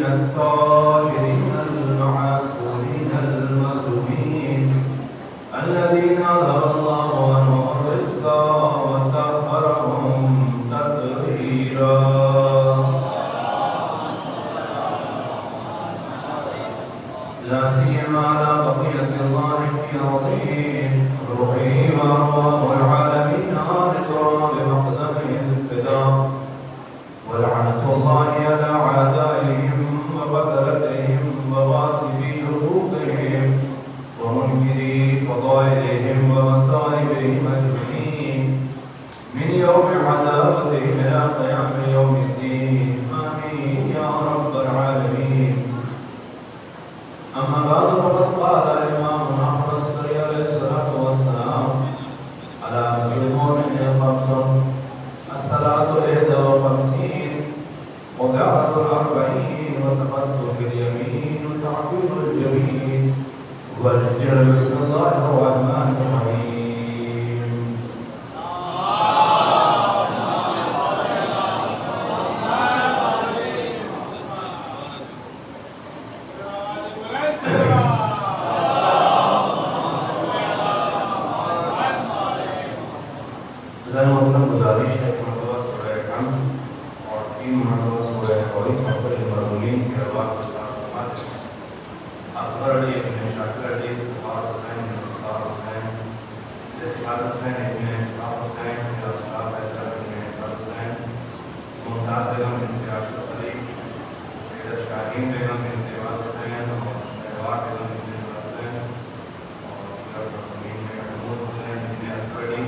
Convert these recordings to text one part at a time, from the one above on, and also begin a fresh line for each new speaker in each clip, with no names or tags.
الطاهرين المعصومين المظلومين الذين أظهر الله عنهم الرجس وطهرهم تطهيرا. لا سيما على بقية الله في أرضهم روحه وأرواح العالمين لتراب مقدمهم الفداء. ولعنة الله على أعدائهم وقتلتهم وغاصبي حقوقهم ومنكري فضائلهم ومصائبهم أجمعين من يوم عذابتهم إلى قيام يوم الدين. آمين يا رب العالمين. أما بعد فقد قال إمامنا العسكري عليه الصلاة والسلام على أمر المؤمن خمس: الصلاة 51 وزيارة 40 وتقدم اليمين وتعفير الجبين والجهر بسم الله الرحمن الرحيم. گزارش ہے کہ مرتبہ سورہ حمد اور 3 مرتبہ سورہ توحید اور المرمولین کے ارواح کے ساتھ فرماتے ہیں. اصغر علی ابن شاکر علی اور حسین ابن مختار حسین اتحاد حسین ابن اتحاد حسین اتحاد حیدر ابن اتحاد حسین ممتاز بیگم بنت اشرف علی حیدر شاہین بیگم بنت اتحاد حسین اور شہوار بیگم بنت اتحاد حسین اور زمین میں محمود حسین ابن اکبر علی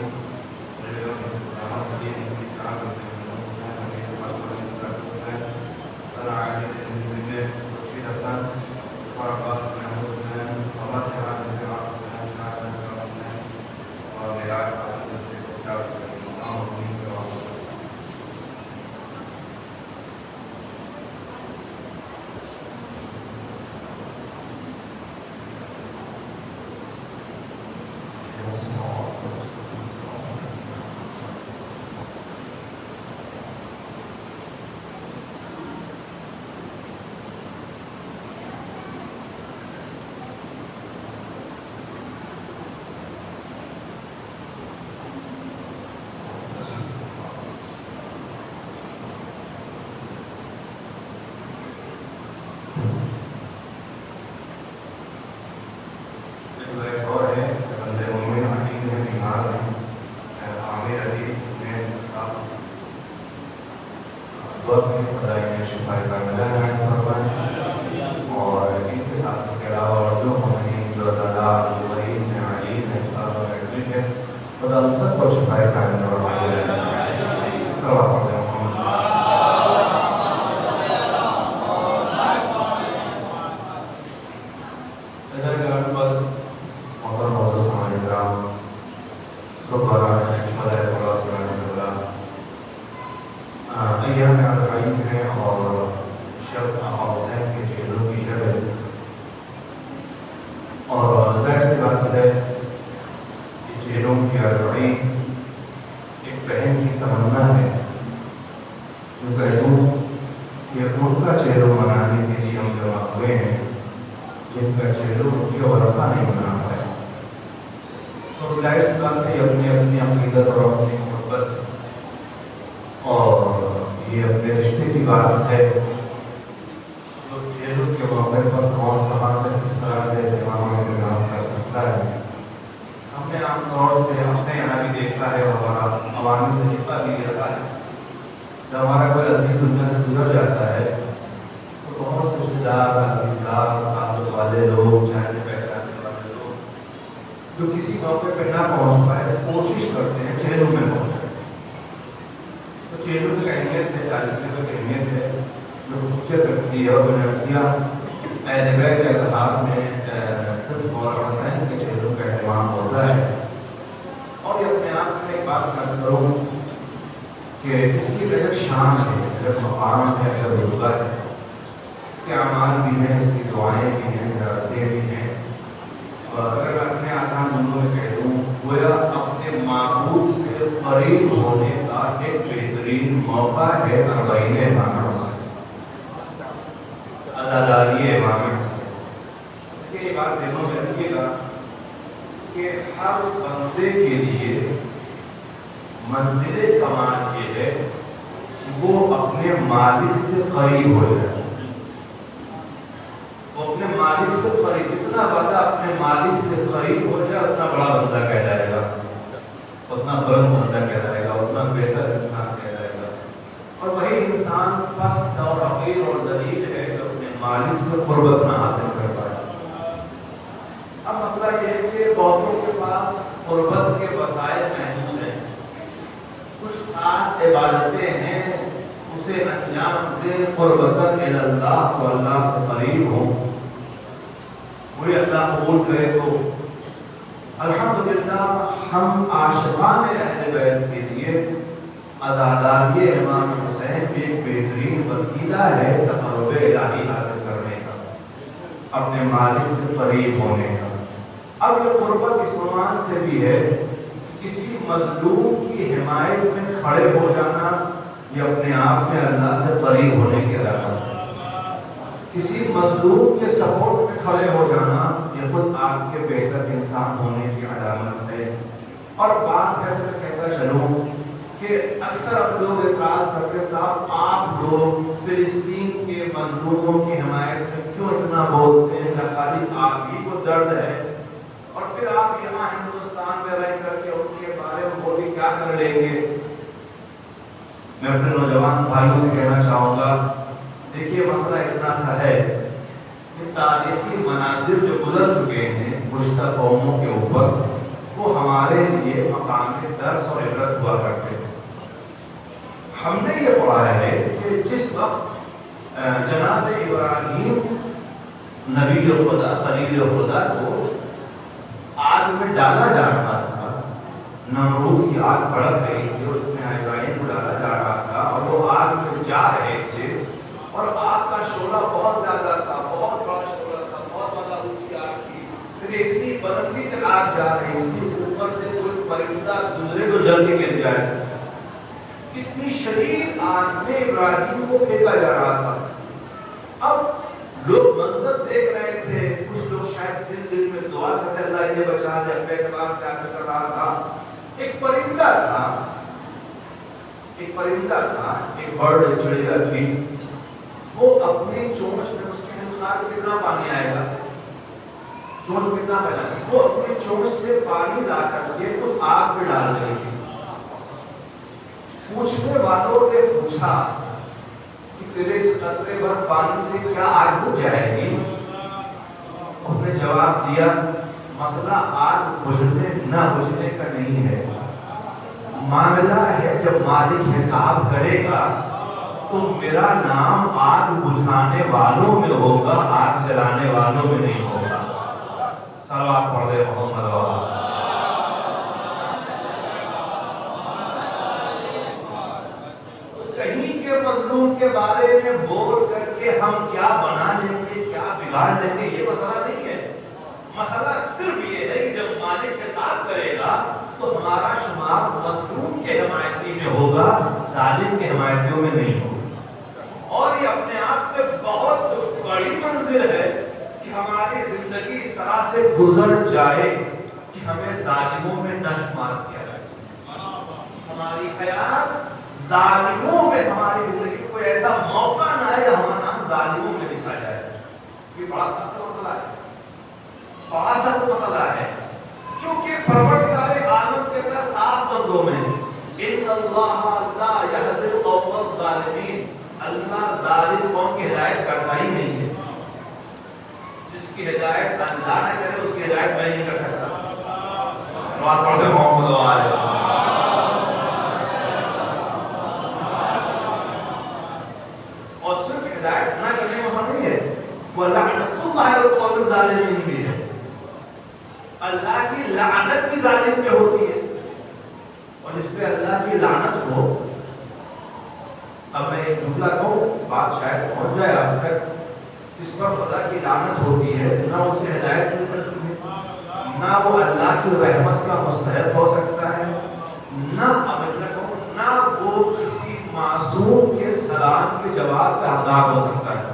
عزاداری امام حسین. دیکھیے یہ بات ذہنوں میں رکھیے گا کہ ہر بندے کے لیے منزل کمال یہ ہے کہ وہ اپنے مالک سے قریب ہو جائے. وہ اپنے مالک سے قریب، اتنا بندہ اپنے مالک سے قریب ہو جائے اتنا بڑا بندہ کہلائے گا، اتنا بلند بندہ کہلائے گا، اتنا بہتر انسان کہلائے گا. اور وہی انسان پست اور حقیر اور ذلیل ہے جو اپنے مالک سے قربت نہ حاصل کر پائے. اب مسئلہ یہ ہے کہ بہتوں کے پاس قربت کے وسائل محدود ہیں. کچھ خاص عبادتیں ہیں اسے انجام دے قربتاً اللہ تو اللہ سے قریب ہو، وہی اللہ قبول کرے. تو الحمدللہ ہم عاشقان اہل بیت کے لیے عزاداری امام حسین بھی ایک بہترین وسیلہ ہے تقرب الہی حاصل کرنے کا، اپنے مالک سے قریب ہونے کا. اب یہ قربت اس عنوان سے بھی ہے کسی مظلوم کی حمایت میں کھڑے ہو جانا یہ اپنے آپ میں اللہ سے قریب ہونے کی علامت ہے. کسی مظلوم کے سپورٹ میں کھڑے ہو جانا یہ خود آپ کے بہتر انسان ہونے کی علامت ہے. اور بات ہے میں کہتا چلوں کہ اکثر اب لوگ اعتراض کرتے صاحب آپ لوگ فلسطین کے مظلوموں کی حمایت میں کیوں اتنا بولتے ہیں، کہ خالی آپ ہی کو درد ہے اور پھر آپ یہاں ہندوستان میں رہ کر کے ان کے بارے میں بولی کیا کر لیں گے. میں اپنے نوجوان بھائیوں سے کہنا چاہوں گا دیکھیے مسئلہ اتنا سا ہے کہ تاریخی مناظر جو گزر چکے ہیں گزشتہ قوموں کے اوپر وہ ہمارے لیے مقام درس اور عبرت ہوا کرتے ہیں. ہم نے یہ پڑھا ہے کہ جس وقت جناب ابراہیم نبی خدا خلیل خدا کو آگ میں ڈالا جا رہا تھا، نمرود کی آگ بھڑک گئی تھی اور اس میں ابراہیم کو ڈالا جا رہا تھا اور وہ آگ میں جا رہے تھے اور آگ کا شعلہ بہت زیادہ تھا، بہت بڑا شعلہ تھا، بہت بڑا اونچی آگ تھی. پھر اتنی بلندی تک آگ جا رہی تھی اوپر سے کوئی پرندہ گزرے تو جل کے گر جائے. کتنی شدید آگ میں ابراہیم کو پھینکا جا رہا تھا. اب لوگ منظر دیکھ رہے تھے، کچھ لوگ شاید دل میں دعا کرتے اللہ انہیں بچا لے، اپنے اعتبار سے آگے کر رہا تھا. ایک پرندہ تھا، ایک برڈ چڑیا تھی، وہ اپنی چونچ میں اس کے اندر کتنا پانی آئے گا، چونچ کتنا پھیلا، وہ اپنی چونچ سے پانی لا کر کے اس آگ میں ڈال رہی تھی. پوچھنے والوں نے پوچھا کہ تیرے اس قطرے بھر پانی سے کیا آگ بجھ جائے گی؟ اس نے جواب دیا مسئلہ آگ بجھنے نہ بجھنے کا نہیں ہے، معاملہ ہے جب مالک حساب کرے گا تو میرا نام آگ بجھانے والوں میں ہوگا، آگ جلانے والوں میں نہیں ہوگا. صلوات پڑھ دے محمد والا. کہیں کے مظلوم کے بارے میں بول کر کے ہم کیا بنا لیں گے، کیا بگاڑ لیں گے، یہ مسئلہ نہیں ہے. مسئلہ صرف یہ ہے کہ جب مالک حساب کرے گا تو ہمارا شمار مظلوم کے حمایتی میں ہوگا، ظالم کے حمایتیوں میں نہیں ہوگا. اور یہ اپنے آپ میں بہت بڑی منزل ہے کہ ہماری زندگی اس طرح سے گزر جائے کہ ہمیں ظالموں میں نہ شمار کیا جائے. ہماری حیات ظالموں میں، ہماری زندگی میں کوئی ایسا موقع نہ ہے ہمارا نام ظالموں میں لکھا جائے. یہ بڑا سخت مسئلہ ہے، بڑا سخت مسئلہ ہے. کیونکہ پروردگار عالم کہتا ہے صاف لفظوں میں ان اللہ لا یہدی القوم الظالمین، اللہ ظالم قوم کی ہدایت کرتا ہی نہیں ہے. جس کی ہدایت اللہ نہ کرے اس کی ہدایت میں نہیں کر سکتا. بات پڑھتے محمد وآلہ. اور صرف ہدایت نہ کرنے میں نہیں ہے، وہ لعنت اللہ القوم الظالمین بھی ہے. اللہ کی لعنت بھی ظالم پہ ہوتی ہے. اور جس پہ اللہ کی لعنت ہو، اب میں ایک جملہ کہوں بات شاید پہنچ جائے آپ تک، اس پر خدا کی لعنت ہوتی ہے نہ اسے ہدایت مل سکتی ہے، نہ وہ اللہ کی رحمت کا مستحق ہو سکتا ہے، نہ نہ وہ کسی معصوم کے سلام کے جواب کا حقدار ہو سکتا ہے.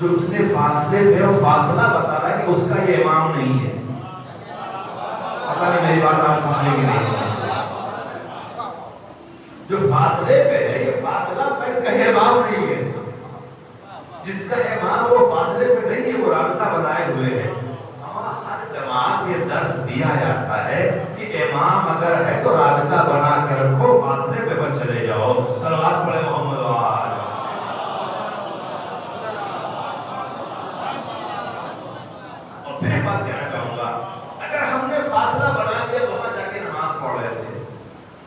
جو اتنے فاصلے پہ وہ فاصلہ بتا رہا ہے کہ اس کا یہ امام نہیں ہے. پتہ نہیں میری بات آپ سمجھیں گے نہیں. جو فاصلے پہ ہے یہ فاصلہ تک کا امام نہیں ہے. جس کا امام وہ فاصلے پہ نہیں ہے وہ رابطہ بنائے ہوئے ہے. ہر جماعت یہ درس دیا جاتا ہے کہ امام اگر ہے تو رابطہ بنا کے رکھو, فاصلے پہ مت چلے جاؤ. صلوات پڑھے محمد وآل. اور پھر بات کہنا چاہوں گا, اگر ہم نے فاصلہ بنا لیا وہاں جا کے نماز پڑھ رہے تھے,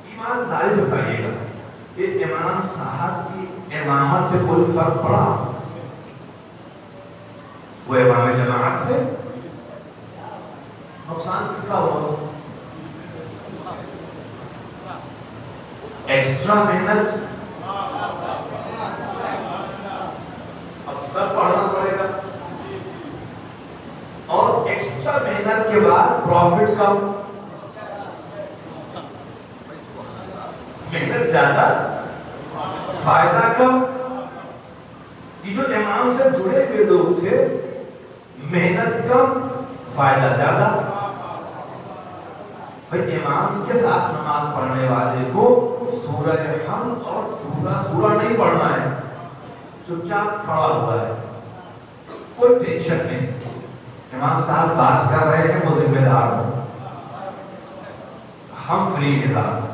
ایمانداری سے بتائیے گا کہ امام صاحب کی امامت پہ کوئی فرق پڑا؟ وہ امام جماعت ہے, نقصان کس کا ہوا؟ ایکسٹرا محنت. اب سب پڑھنا پڑے گا اور ایکسٹرا محنت کے بعد پروفٹ کم, محنت زیادہ فائدہ کم. یہ جو امام سے جڑے ہوئے لوگ تھے محنت کم فائدہ زیادہ. بھئی امام کے ساتھ نماز پڑھنے والے کو سورہ حمد اور دوسرا سورہ نہیں پڑھنا ہے, چپ چاپ کھڑا ہوا ہے, کوئی ٹینشن نہیں. امام صاحب بات کر رہے ہیں, وہ ذمہ دار ہو, ہم فری نظام.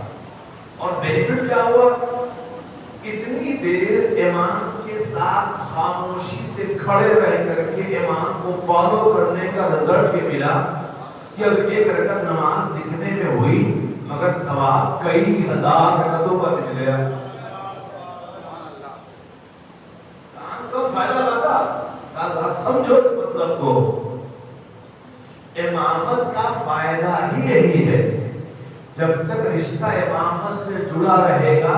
اور بینیفٹ کیا ہوا؟ اتنی دیر امام کے ساتھ خاموشی سے کھڑے رہ کر کے امام کو فالو کرنے کا رزلٹ یہ ملا کہ اب ایک رکعت نماز دکھنے میں ہوئی مگر ثواب کئی ہزار رکعتوں کا مل گیا. کام کا فائدہ لگا, ذرا سمجھو اس مطلب کو. امامت کا فائدہ ہی یہی ہے, جب تک رشتہ امامت سے جڑا رہے گا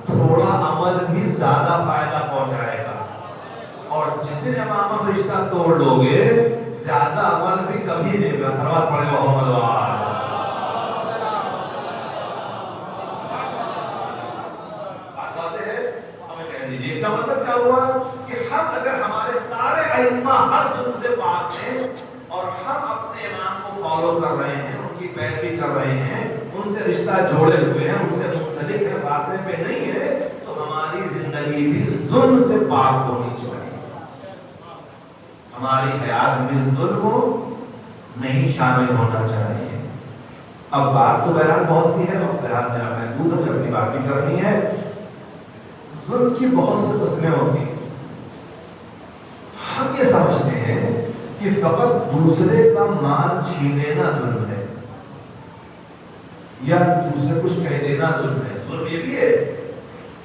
تھوڑا عمل بھی زیادہ فائدہ پہنچائے گا, اور جس دن امامت رشتہ توڑ لو گے زیادہ عمل بھی کبھی نہیں ہوگا. صلوات پڑھے محمد وآل. اس کا مطلب کیا ہوا کہ ہم اگر ہمارے سارے ائمہ ہر ظلم سے پاک ہیں اور ہم اپنے امام کو فالو کر رہے ہیں, ان کی پیروی کر رہے ہیں, ان سے رشتہ جوڑے ہوئے ہیں, ان سے منسلک ہیں, فاصلے پہ نہیں ہے, تو ہماری زندگی بھی ظلم سے پاک ہونی چاہیے. ہماری حیات میں ظلم نہیں شامل ہونا چاہیے. اب بات تو بہرحال بہت سی ہے, وقت بہرحال میرا محدود ہے, اپنی بات بھی کرنی ہے. ظلم کی بہت سی قسمیں ہوتی ہیں. ہم یہ سمجھتے ہیں کہ فقط دوسرے کا مال چھین لینا ظلم ہے یا دوسرے کچھ کہہ دینا ظلم ہے. ظلم یہ بھی ہے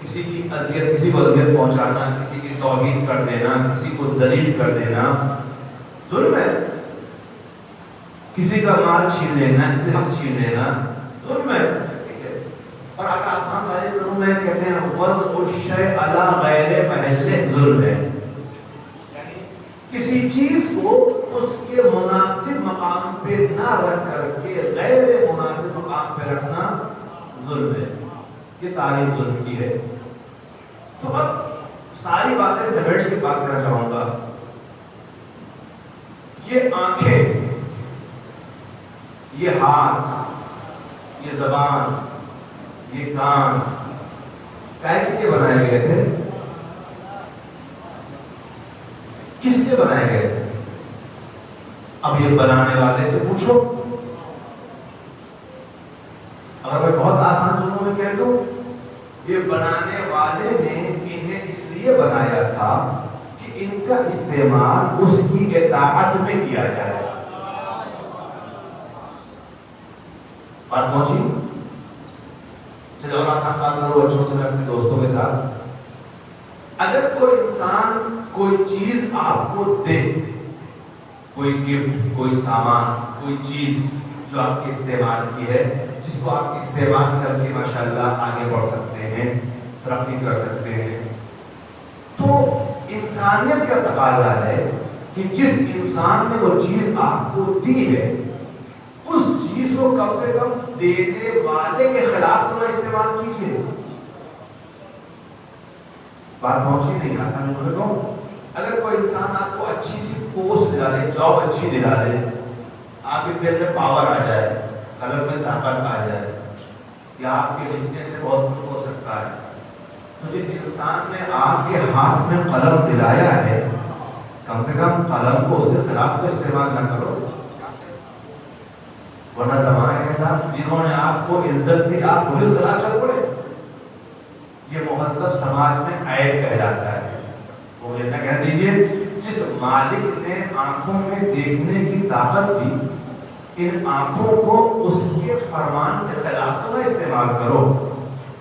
کسی کی اذیت, کسی کو اذیت پہنچانا, کسی کی توہین کر دینا, کسی کو ذلیل کر دینا ظلم ہے. کسی کا مال چھین لینا, کسی کا حق چھین لینا ظلم ہے. اور اگر آسان تعریف کروں میں کہتے ہیں وضع الشیء علی غیر محلہ ظلم ہے. یعنی کسی چیز کو اس کے مناسب مقام پہ نہ رکھ کر کے غیر مناسب مقام پہ رکھنا ظلم ہے. یہ تعریف ظلم کی ہے. تو اب ساری باتیں سمیٹ کے بات کرنا چاہوں گا. یہ آنکھیں, یہ ہاتھ, یہ زبان, یہ کان کائے کے بنائے گئے تھے؟ کس لیے بنائے گئے تھے؟ اب یہ بنانے والے سے پوچھو. اگر میں بہت آسان جملوں میں کہہ دوں, یہ بنانے والے نے انہیں اس لیے بنایا تھا کہ ان کا استعمال اس کی اطاعت میں کیا جائے. بات پہنچی؟ چلو اور آسان بات کرو بچوں سے, میں اپنے دوستوں کے ساتھ. اگر کوئی انسان کوئی چیز آپ کو دے, کوئی گفٹ, کوئی سامان, کوئی چیز جو آپ کے استعمال کی ہے, جس کو آپ استعمال کر کے ماشاءاللہ آگے بڑھ سکتے ہیں, ترقی کر سکتے ہیں, تو انسانیت کا تقاضا ہے کہ جس انسان نے وہ چیز آپ کو دی ہے اس چیز کو کم سے کم دینے والے کے خلاف تو نہ استعمال کیجیے. بات پہنچی نہیں؟ آسان بولے تو اگر کوئی انسان آپ کو اچھی سی پوسٹ دلا دے، جاب اچھی دلا دے، آپ کے دل میں پاور آ جائے، قلب میں طاقت آ جائے، یا آپ کے لکھنے سے بہت کچھ ہو سکتا ہے، تو جس انسان نے آپ کے ہاتھ میں قلم دلایا ہے، کم سے کم قلم کو اس کے خلاف تو استعمال نہ کرو، ورنہ زمانے میں تھا جنہوں نے آپ کو عزت دی، آپ کو بھی خلاف چل پڑے۔ یہ مہذب سماج میں عیب کہلاتا ہے۔ وہ یہ نہ کہہ دیجئے جس مالک نے آنکھوں میں دیکھنے کی طاقت دی، ان آنکھوں کو اس کے فرمان کے خلاف تو نہ استعمال کرو۔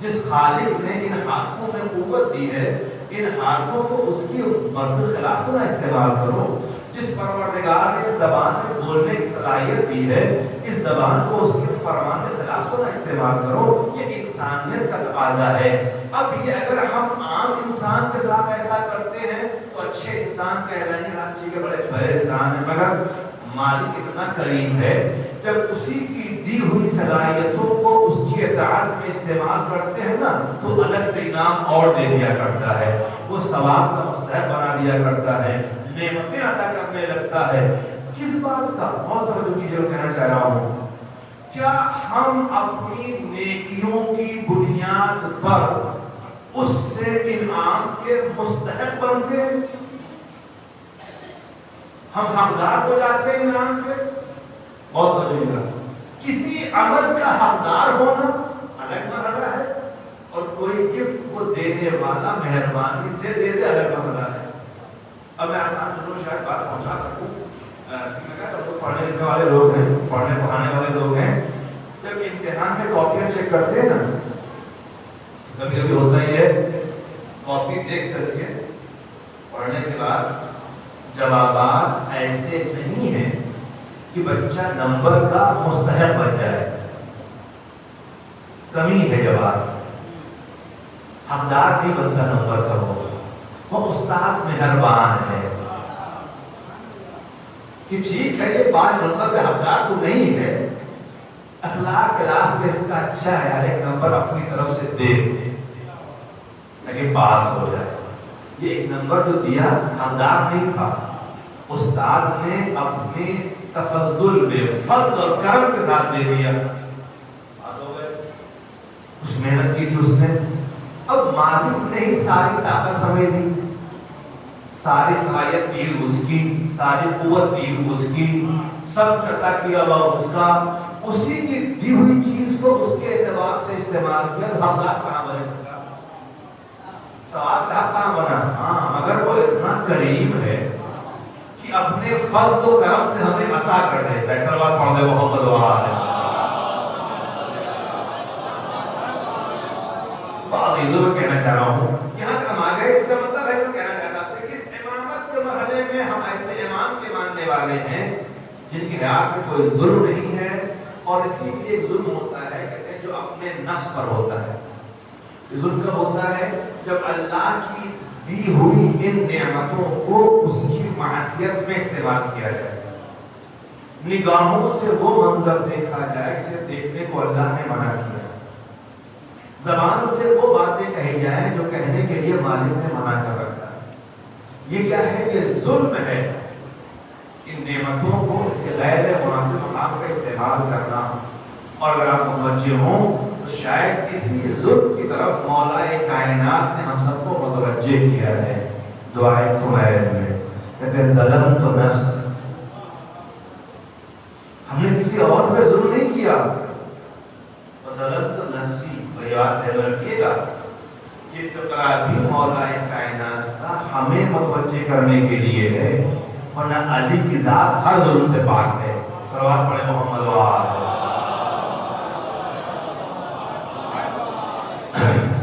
جس خالق نے ان ہاتھوں میں قوت دی ہے، ان ہاتھوں کو اس کی مرضی کے خلاف تو نہ استعمال کرو۔ جس پروردگار نے زبان میں بولنے کی صلاحیت دی ہے، اس زبان کو اس کے فرمان کے خلاف تو نہ استعمال کرو۔ یہ انسانیت کا تقاضا ہے۔ اب یہ اگر ہم عام انسان کے ساتھ ایسا کرتے ہیں تو اچھے انسان کہلائیں گے، ہاں ٹھیک ہے بڑے بڑے انسان ہیں، مگر مالک اتنا کریم ہے، جب اسی کی دی ہوئی صلاحیتوں کو اس کی اطاعت میں استعمال کرتے ہیں نا، تو الگ سے انعام اور دے دیا کرتا ہے، وہ ثواب کا مستحق بنا دیا کرتا ہے، نعمتیں عطا کرنے لگتا ہے۔ کس بات کا بہت توجہ کیجیے، جو کہنا چاہ رہا ہوں، کیا ہم اپنی نیکیوں کی بنیاد پر اس سے انعام کے مستحق بنتے ہیں؟ ہم حقدار ہو جاتے ہیں انعام کے؟ بہت توجہ، کسی عمل کا حقدار ہونا الگ مرحلہ ہے، اور کوئی گفٹ کو دینے والا مہربانی سے دے دے الگ مسئلہ ہے۔ اب میں آسان چلو شاید بات پہنچا سکوں، میں کہتا ہوں پڑھنے لکھنے والے لوگ ہیں، پڑھنے پڑھانے والے لوگ ہیں، جب امتحان میں کاپیاں چیک کرتے ہیں نا، کبھی کبھی ہوتا ہی ہے، کاپی دیکھ کر کے پڑھنے کے بعد جوابات ایسے نہیں ہیں کہ بچہ نمبر کا مستحق بن جائے، کمی ہے جواب، حقدار نہیں بنتا نمبر کا ہوگا۔ وہ استاد مہربان ہے کہ ٹھیک ہے یہ 5 نمبر کا حقدار تو نہیں ہے، اخلاق کلاس میں اس کا اچھا ہے، ہر ایک نمبر اپنی طرف سے دے تاکہ پاس ہو جائے۔ یہ ایک نمبر جو دیا حقدار نہیں تھا، استاد نے اپنے تفضل میں فضل اور کرم کے ساتھ دے دیا، پاس ہو گئے۔ کچھ محنت کی تھی اس نے، اب مالک نے ہی ساری طاقت ہمیں دی، ساری صلاحیت دی اس کی، ساری قوت دی اس کی، سب عطا کیا ہوا اس کا، اسی کی دی ہوئی چیز کو اس کے اعتبار سے استعمال کیا، تو حقدار کہاں بنے گا؟ ثواب کا کہاں بنا؟ ہاں، مگر وہ اتنا کریم ہے کہ اپنے فضل و کرم سے ہمیں عطا کر دیتا ہے۔ صلوات پڑھ دے محمد و آلہ۔ بہت ہی ضرور کہنا چاہ رہا ہوں، یہاں تک ہم آ گئے، اس کا مطلب ہے جو کہنا چاہتا ہوں کہ اس امامت کے مرحلے میں ہم ایسے امام کے ماننے والے ہیں جن کی حیات میں کوئی ظلم نہیں ہے، اور اسی لیے ایک ظلم ہوتا ہے، کہتے ہیں جو اپنے نفس پر ہوتا ہے۔ ظلم کب ہوتا ہے؟ جب اللہ کی دی ہوئی ان نعمتوں کو اس کی معصیت میں استعمال کیا جائے، نگاہوں سے وہ منظر دیکھا جائے جسے دیکھنے کو اللہ نے منع کیا، زبان سے وہ باتیں کہی جائیں جو کہنے کے لیے مالک نے منع کر رکھا ہے۔ یہ کیا ہے؟ یہ ظلم ہے، ان نعمتوں کو اس کے غیر مناسب مقام کا استعمال کرنا۔ اور اگر آپ متوجہ ہوں تو شاید اسی ظلم کی طرف مولا کائنات نے ہم سب کو متوجہ کیا ہے دعائے طویل میں، کہتے ہیں ظلم تو نفس، ہم نے کسی اور پہ ظلم نہیں کیا، ظلم تو نفسی۔ بات ہے رکھیے گا کہ فقرہ بھی مولا کائنات کا ہمیں متوجہ کرنے کے لیے ہے، ورنہ علی کی ذات ہر ظلم سے پاک ہے۔ صلوات پڑھیں محمد و آلہ۔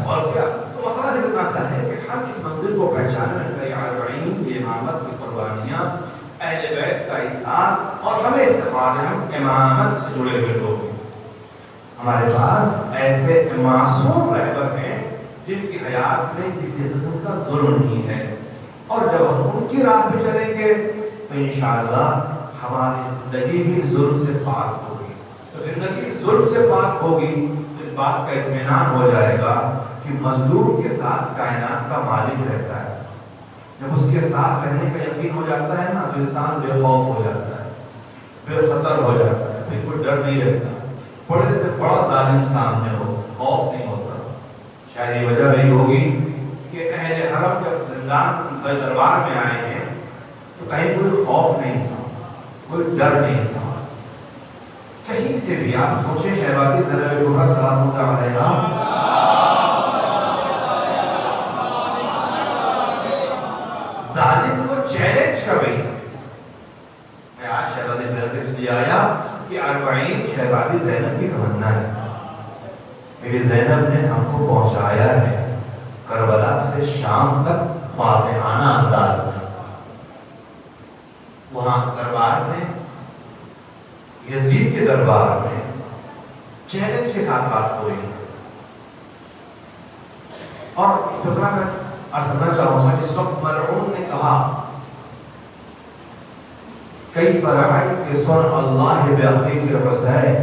اور کیا تو مسئلہ سے کتنا سا ہے کہ ہم اس منزل کو پہچانیں کہ اربعین یہ امامت کی قربانیاں، اہل بیت کا ایثار، اور ہمیں افتخار ہے ہم امامت سے جڑے ہوئے لوگ ہیں۔ ہمارے پاس ایسے معصوم رہبر ہیں جن کی حیات میں کسی قسم کا ظلم نہیں ہے، اور جب ہم ان کی راہ پہ چلیں گے تو انشاءاللہ ہماری زندگی بھی ظلم سے پاک ہوگی۔ تو زندگی ظلم سے پاک ہوگی تو اس بات کا اطمینان ہو جائے گا کہ مظلوم کے ساتھ کائنات کا مالک رہتا ہے۔ جب اس کے ساتھ رہنے کا یقین ہو جاتا ہے نا تو انسان بے خوف ہو جاتا ہے، بے خطر ہو جاتا ہے، پھر کوئی ڈر نہیں رہتا۔ بڑے سے بڑا ظالم سامنے ہو خوف نہیں ہوتا۔ شاید یہ وجہ رہی ہوگی کہ اہل حرم جب زندان کے دربار میں آئے ہیں تو کہیں کوئی خوف نہیں تھا، کوئی ڈر نہیں تھا کہیں سے بھی۔ آپ سوچیں شہبازی زینب کبریٰ سلام اللہ علیہا ظالم کو چیلنج کر رہی ہے۔ میں آج شہبازی زینب سے آیا کہ 40 شہبازی زینب کی تمنا ہے۔ میری زینب نے ہم کو پہنچایا ہے کربلا سے شام تک فاتحانہ انداز میں۔ وہاں دربار میں، یزید کے دربار میں چیلنج کے ساتھ بات ہو رہی ہے۔ اور فکرہ میں ارسلنا چاہوں گا، جس وقت ملعون نے کہا کیف رأیت صنع اللہ بأخیک الحسین،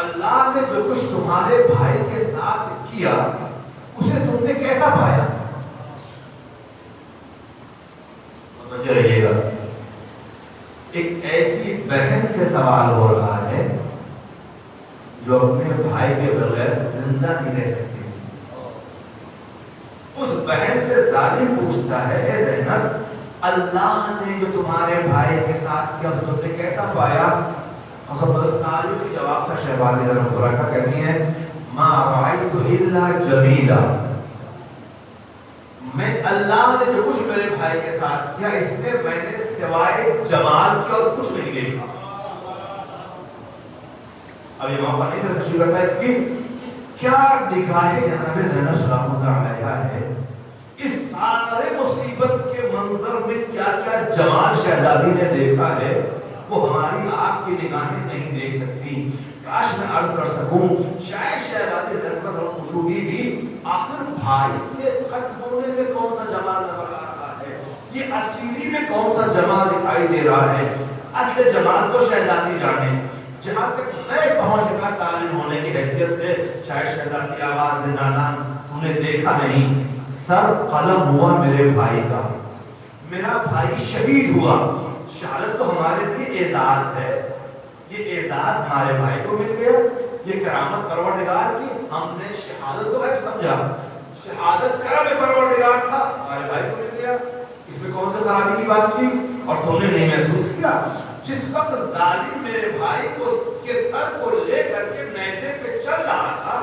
اللہ نے جو کچھ تمہارے بھائی کے ساتھ کیا اسے تم نے کیسا پایا؟ متوجہ رہیے گا، ایک ایسی بہن سے سوال ہو رہا ہے جو اپنے بھائی کے بغیر زندہ نہیں رہ سکتی تھی۔ اس بہن سے ظالم پوچھتا ہے اے زینب، اللہ نے جو تمہارے بھائی کے ساتھ کیا تم نے کیسا پایا؟ تعلق کی جواب تھا شہبازی زینب کبریٰ کا، کہتی ہے ما رأیت الا جمیلا، میں اللہ نے جو کچھ میرے بھائی کے ساتھ کیا اس میں میں نے سوائے جمال کے اور کچھ نہیں دیکھا۔ اب یہ موقع نہیں تھا تشریح کرتا اس کی کیا نگاہ جناب زینب سلام اللہ علیہا ہے، اس سارے مصیبت کے منظر میں کیا کیا جمال شہزادی نے دیکھا ہے وہ ہماری آپ کی نگاہیں نہیں دیکھ سکتی۔ کاش میں عرض کر سکوں، شاید شہزادی زینب کا ضرور پوچھوں گی بھی آخر بھائی کے قتل ہونے میں کون سا جمال نظر آ رہا ہے، یہ اسیری میں کون سا جمال دکھائی دے رہا ہے؟ اصل جمال تو شہزادی جانے، جہاں تک میں پہنچ سکا تعلیم ہونے کی حیثیت سے، شاید شہزادی آواز دے نادان تم نے دیکھا نہیں، سر قلم ہوا میرے بھائی کا، میرا بھائی شہید ہوا۔ شہادت تو ہمارے لیے اعزاز ہے، یہ اعزاز ہمارے بھائی کو مل گیا، یہ کرامت پروردگار کی، ہم نے شہادت کو غیب سمجھا، شہادت کرم پروردگار تھا، ہمارے بھائی کو مل گیا، اس میں کون سے خرابی کی بات کی؟ اور تم نے نہیں محسوس کیا جس وقت ظالم میرے بھائی کو کے سر کو لے کر کے نیزے پہ چل رہا تھا،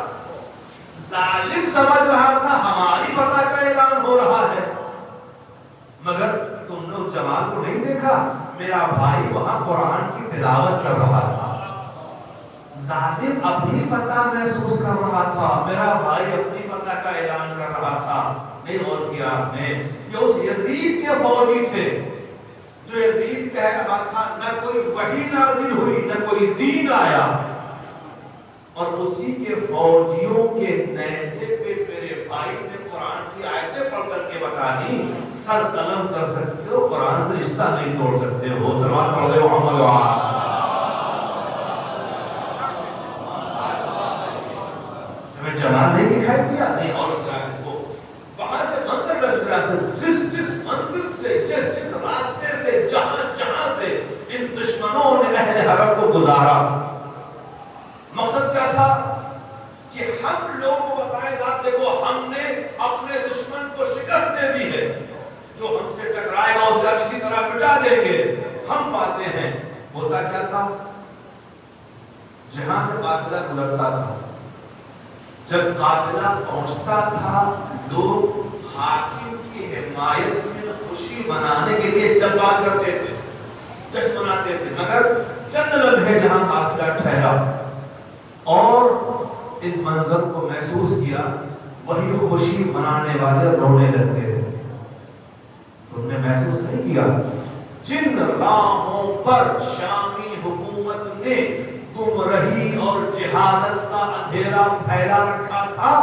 ظالم سمجھ رہا تھا ہماری فتح کا اعلان ہو رہا ہے، مگر تم نے اس جمال کو نہیں دیکھا۔ میرا بھائی وہاں قرآن کی تلاوت کر رہا تھا، ظالم اپنی فتح محسوس کر رہا تھا، میرا بھائی اپنی فتح کا اعلان کر رہا تھا۔ نہیں غور کیا آپ نے کہ اس یزید کے فوجی تھے جو یزید کہہ رہا تھا نہ کوئی وحی نازل ہوئی نہ کوئی دین آیا، اور اسی کے فوجیوں کے نیزے پہ میرے بھائی نے قرآن کی آیتیں پڑھ کر کے بتا دی سر قلم کر سکتے ہو، قرآن سے رشتہ نہیں توڑ سکتے ہو۔ صلوات پڑھ دے محمد تمہیں جمال نہیں دکھائی دیا؟ نہیں اور وہاں سے منظر میں سکرا سے جس منزل سے جس راستے سے جہاں سے ان دشمنوں نے اہل حرم کو گزارا، مقصد کیا تھا کہ ہم لوگوں کو بتائیں ذات دیکھو ہم نے اپنے دشمن کو شکست دے دی ہے، جو ہم سے ٹکرائے گا اسے ہم اسی طرح مٹا دیں گے، ہم فاتح ہیں۔ ہوتا کیا تھا؟ جہاں سے قافلہ گزرتا تھا، جب قافلہ پہنچتا تھا لوگ حاکم کی حمایت میں خوشی منانے کے لیے استقبال کرتے تھے، جشن مناتے تھے، مگر چند لمحے جہاں قافلہ ٹھہرا اور ان منظر کو محسوس کیا، وہی خوشی منانے والے رونے لگتے تھے۔ تم نے محسوس نہیں کیا جن راہوں پر شامی حکومت نے گمراہی اور جہالت کا اندھیرا پھیلا رکھا تھا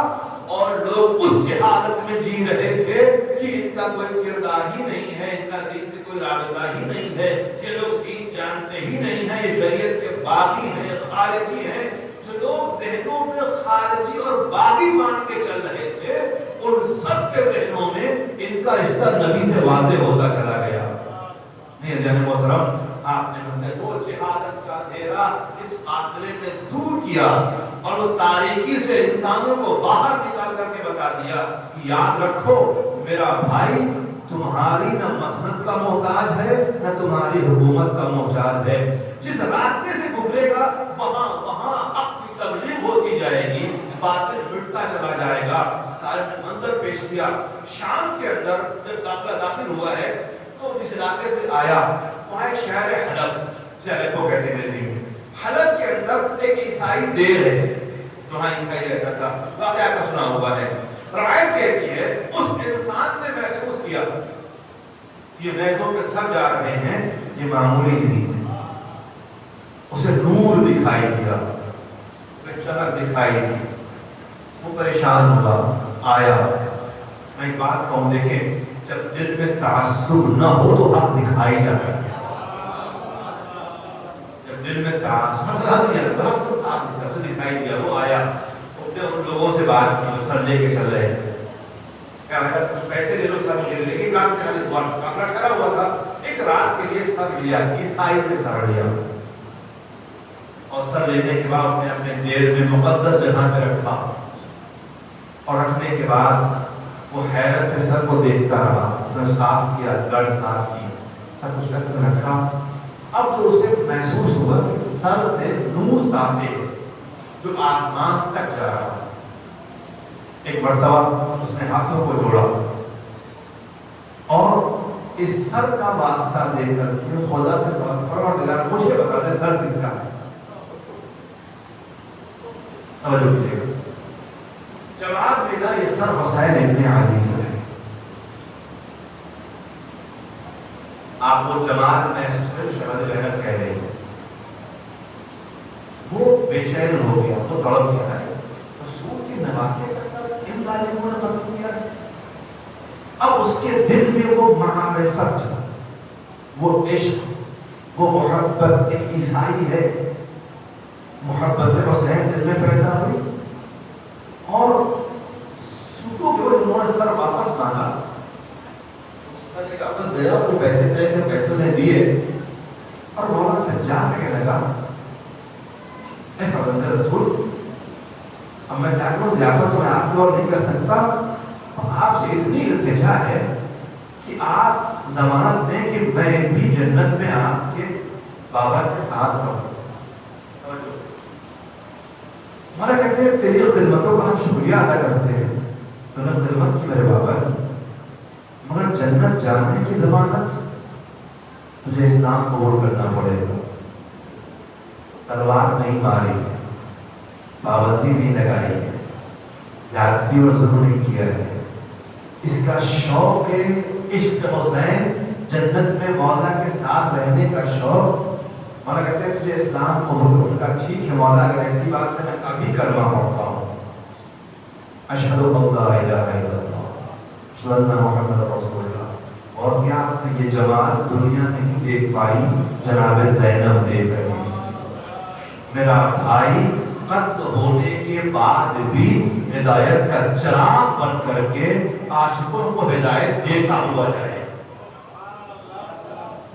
اور لوگ اس جہالت میں جی رہے تھے کہ ان کا کوئی کردار ہی نہیں ہے، ان کا دین سے کوئی رابطہ ہی نہیں ہے، یہ لوگ دین جانتے ہی نہیں ہیں، یہ شریعت کے باغی ہیں، خارجی ہیں، جو لوگ ذہنوں میں خارجی اور باغی مان کے چل رہے تھے، ان سب کے ذہنوں میں ان کا رشتہ نبی سے واضح ہوتا چلا گیا۔ نہیں جانے محترم، آپ نے وہ جہادت کا اندھیرا اس قافلے میں دور کیا اور وہ تاریکی سے انسانوں کو باہر نکال کر کے بتا دیا کہ یاد رکھو میرا بھائی تمہاری نہ مسند کا محتاج ہے نہ تمہاری حکومت کا محتاج ہے۔ جس راستے سے گزرے گا وہاں حق کی تبلیغ ہوتی جائے گی، باطل مٹتا چلا جائے گا۔ تاریخ نے منظر پیش کیا، شام کے اندر جب داخل ہوا ہے تو جس علاقے سے آیا وہاں ایک شہر ہے حلب، شہر کو کہتے ہیں دین میں۔ حلب کے اندر ایک عیسائی دیر ہے جہاں عیسائی رہتا تھا، واقعہ کا سنا ہوا ہے۔ روایت کہتی ہے اس انسان نے محسوس کیا کہ نیزوں کے سر جا رہے ہیں، یہ معمولی نہیں ہے۔ اسے نور دکھائی دیا، ایک چمک دکھائی دی، وہ پریشان ہوا، آیا۔ میں ایک بات کہوں، دیکھیں جب دل میں تعصب نہ ہو تو حق دکھائی جاتا ہے۔ جب دل میں تعصب دکھائی دیا، وہ آیا، اس نے ان لوگوں سے بات کی جو سر لے کے چل رہے تھے، کہا اگر کچھ پیسے دے دو سر مجھے لے کے کام کھڑا ہوا تھا، ایک رات کے لیے سر لیا، عیسائی نے سر لیا اور سر لینے کے بعد اس نے اپنے دیر میں مقدس جگہ پہ رکھا اور رکھنے کے بعد وہ حیرت سے سر کو دیکھتا رہا۔ اس نے صاف کیا، گڑ صاف کی، سب کچھ کر کے رکھا۔ اب تو اسے محسوس ہوا کہ سر سے نور ساتے جو آسمان تک جا رہا ہے۔ ایک مرتبہ اس نے ہاتھوں کو جوڑا اور اس سر کا واسطہ دے کر کے خدا سے سوال، پروردگار مجھے بتا دے سر کس کا ہے۔ توجہ کیجیے گا، جواب ملا یہ سر حسین ابن علی کا ہے۔ آپ وہ جمال محسوس کریں، شہزادہ زینب کہہ رہے ہیں، وہ بے چین ہو گیا، وہ تڑپ گیا ہے، رسول کے نواسے کا سر ان ظالموں نے قتل کیا ہے۔ اب اس کے دل میں وہ معرفت، وہ عشق، وہ محبت، ایک عیسائی ہے، محبت حسین دل میں پیدا ہوئی اور سوٹوں کے وہ انہوں نے سر واپس مانگا، سر ایک واپس دیا اور وہ پیسے دے تھے، پیسے انہیں دیے اور مولا سجاد سے کہنے لگا اے فرزند رسول، اب میں کیا کروں، ضیافت تو میں آپ کو اور نہیں کر سکتا، آپ سے اتنی التجا ہے کہ آپ ضمانت دیں کہ میں بھی جنت میں آپ کے بابا کے ساتھ رہوں۔ مولا کہتے ہیں تیری خدمتوں کا ہم شکریہ ادا کرتے ہیں، تو نے خدمت کی میرے بابا، مگر جنت جانے کی ضمانت تجھے اسلام قبول کرنا پڑے گا۔ تلوار نہیں ماری ہے، پابندی نہیں لگائی ہے، زیادتی اور ظلم نہیں کیا ہے، اس کا شوق ہے عشق حسین، جنت میں مولا کے ساتھ رہنے کا شوق۔ مولا کہتے ہیں تجھے اسلام قبول کرنا، ٹھیک ہے مولا اگر ایسی بات ہے میں ابھی کلمہ پڑھتا ہوں، اشہد ان لا الہ الا اللہ اشہد ان محمد رسول اللہ۔ اور کیا آپ نے یہ جمال دنیا نہیں دیکھ پائی، جناب زینب دیکھ رہی ہے۔ میرا بھائی قتل ہونے کے بعد بھی ہدایت کا چراغ بن کر کے عاشقوں کو ہدایت دیتا ہوا جائے،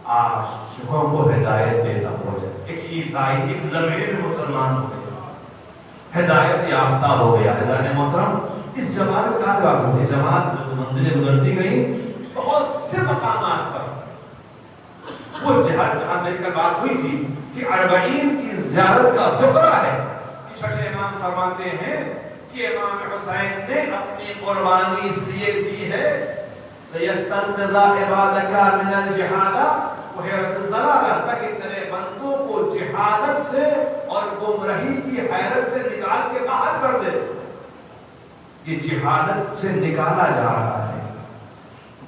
عاشقوں کو ہدایت دیتا ہوا جائے۔ ایک عیسائی ایک لمحے میں مسلمان ہو گیا، ہدایت یافتہ ہو گیا۔ عزیزان محترم، اس جمال میں کہاں جواز ہوگی؟ جمال جو منزلیں گزرتی گئی بہت سے مقامات پر، وہ جہاں میری کل بات ہوئی تھی کہ 40 کی زیارت کا فقرہ ہے۔ چھٹے امام فرماتے ہیں کہ امام حسین نے اپنی قربانی اس لیے دی ہے لِيَسْتَنْقِذَ عِبَادَكَ مِنَ الْجِحَادَ وَحِيرَةِ الضَّلَالَةِ، تاکہ تیرے بندوں کو جہادت سے اور گمراہی کی حیرت سے نکال کے باہر کر دے۔ یہ جہادت سے نکالا جا رہا ہے،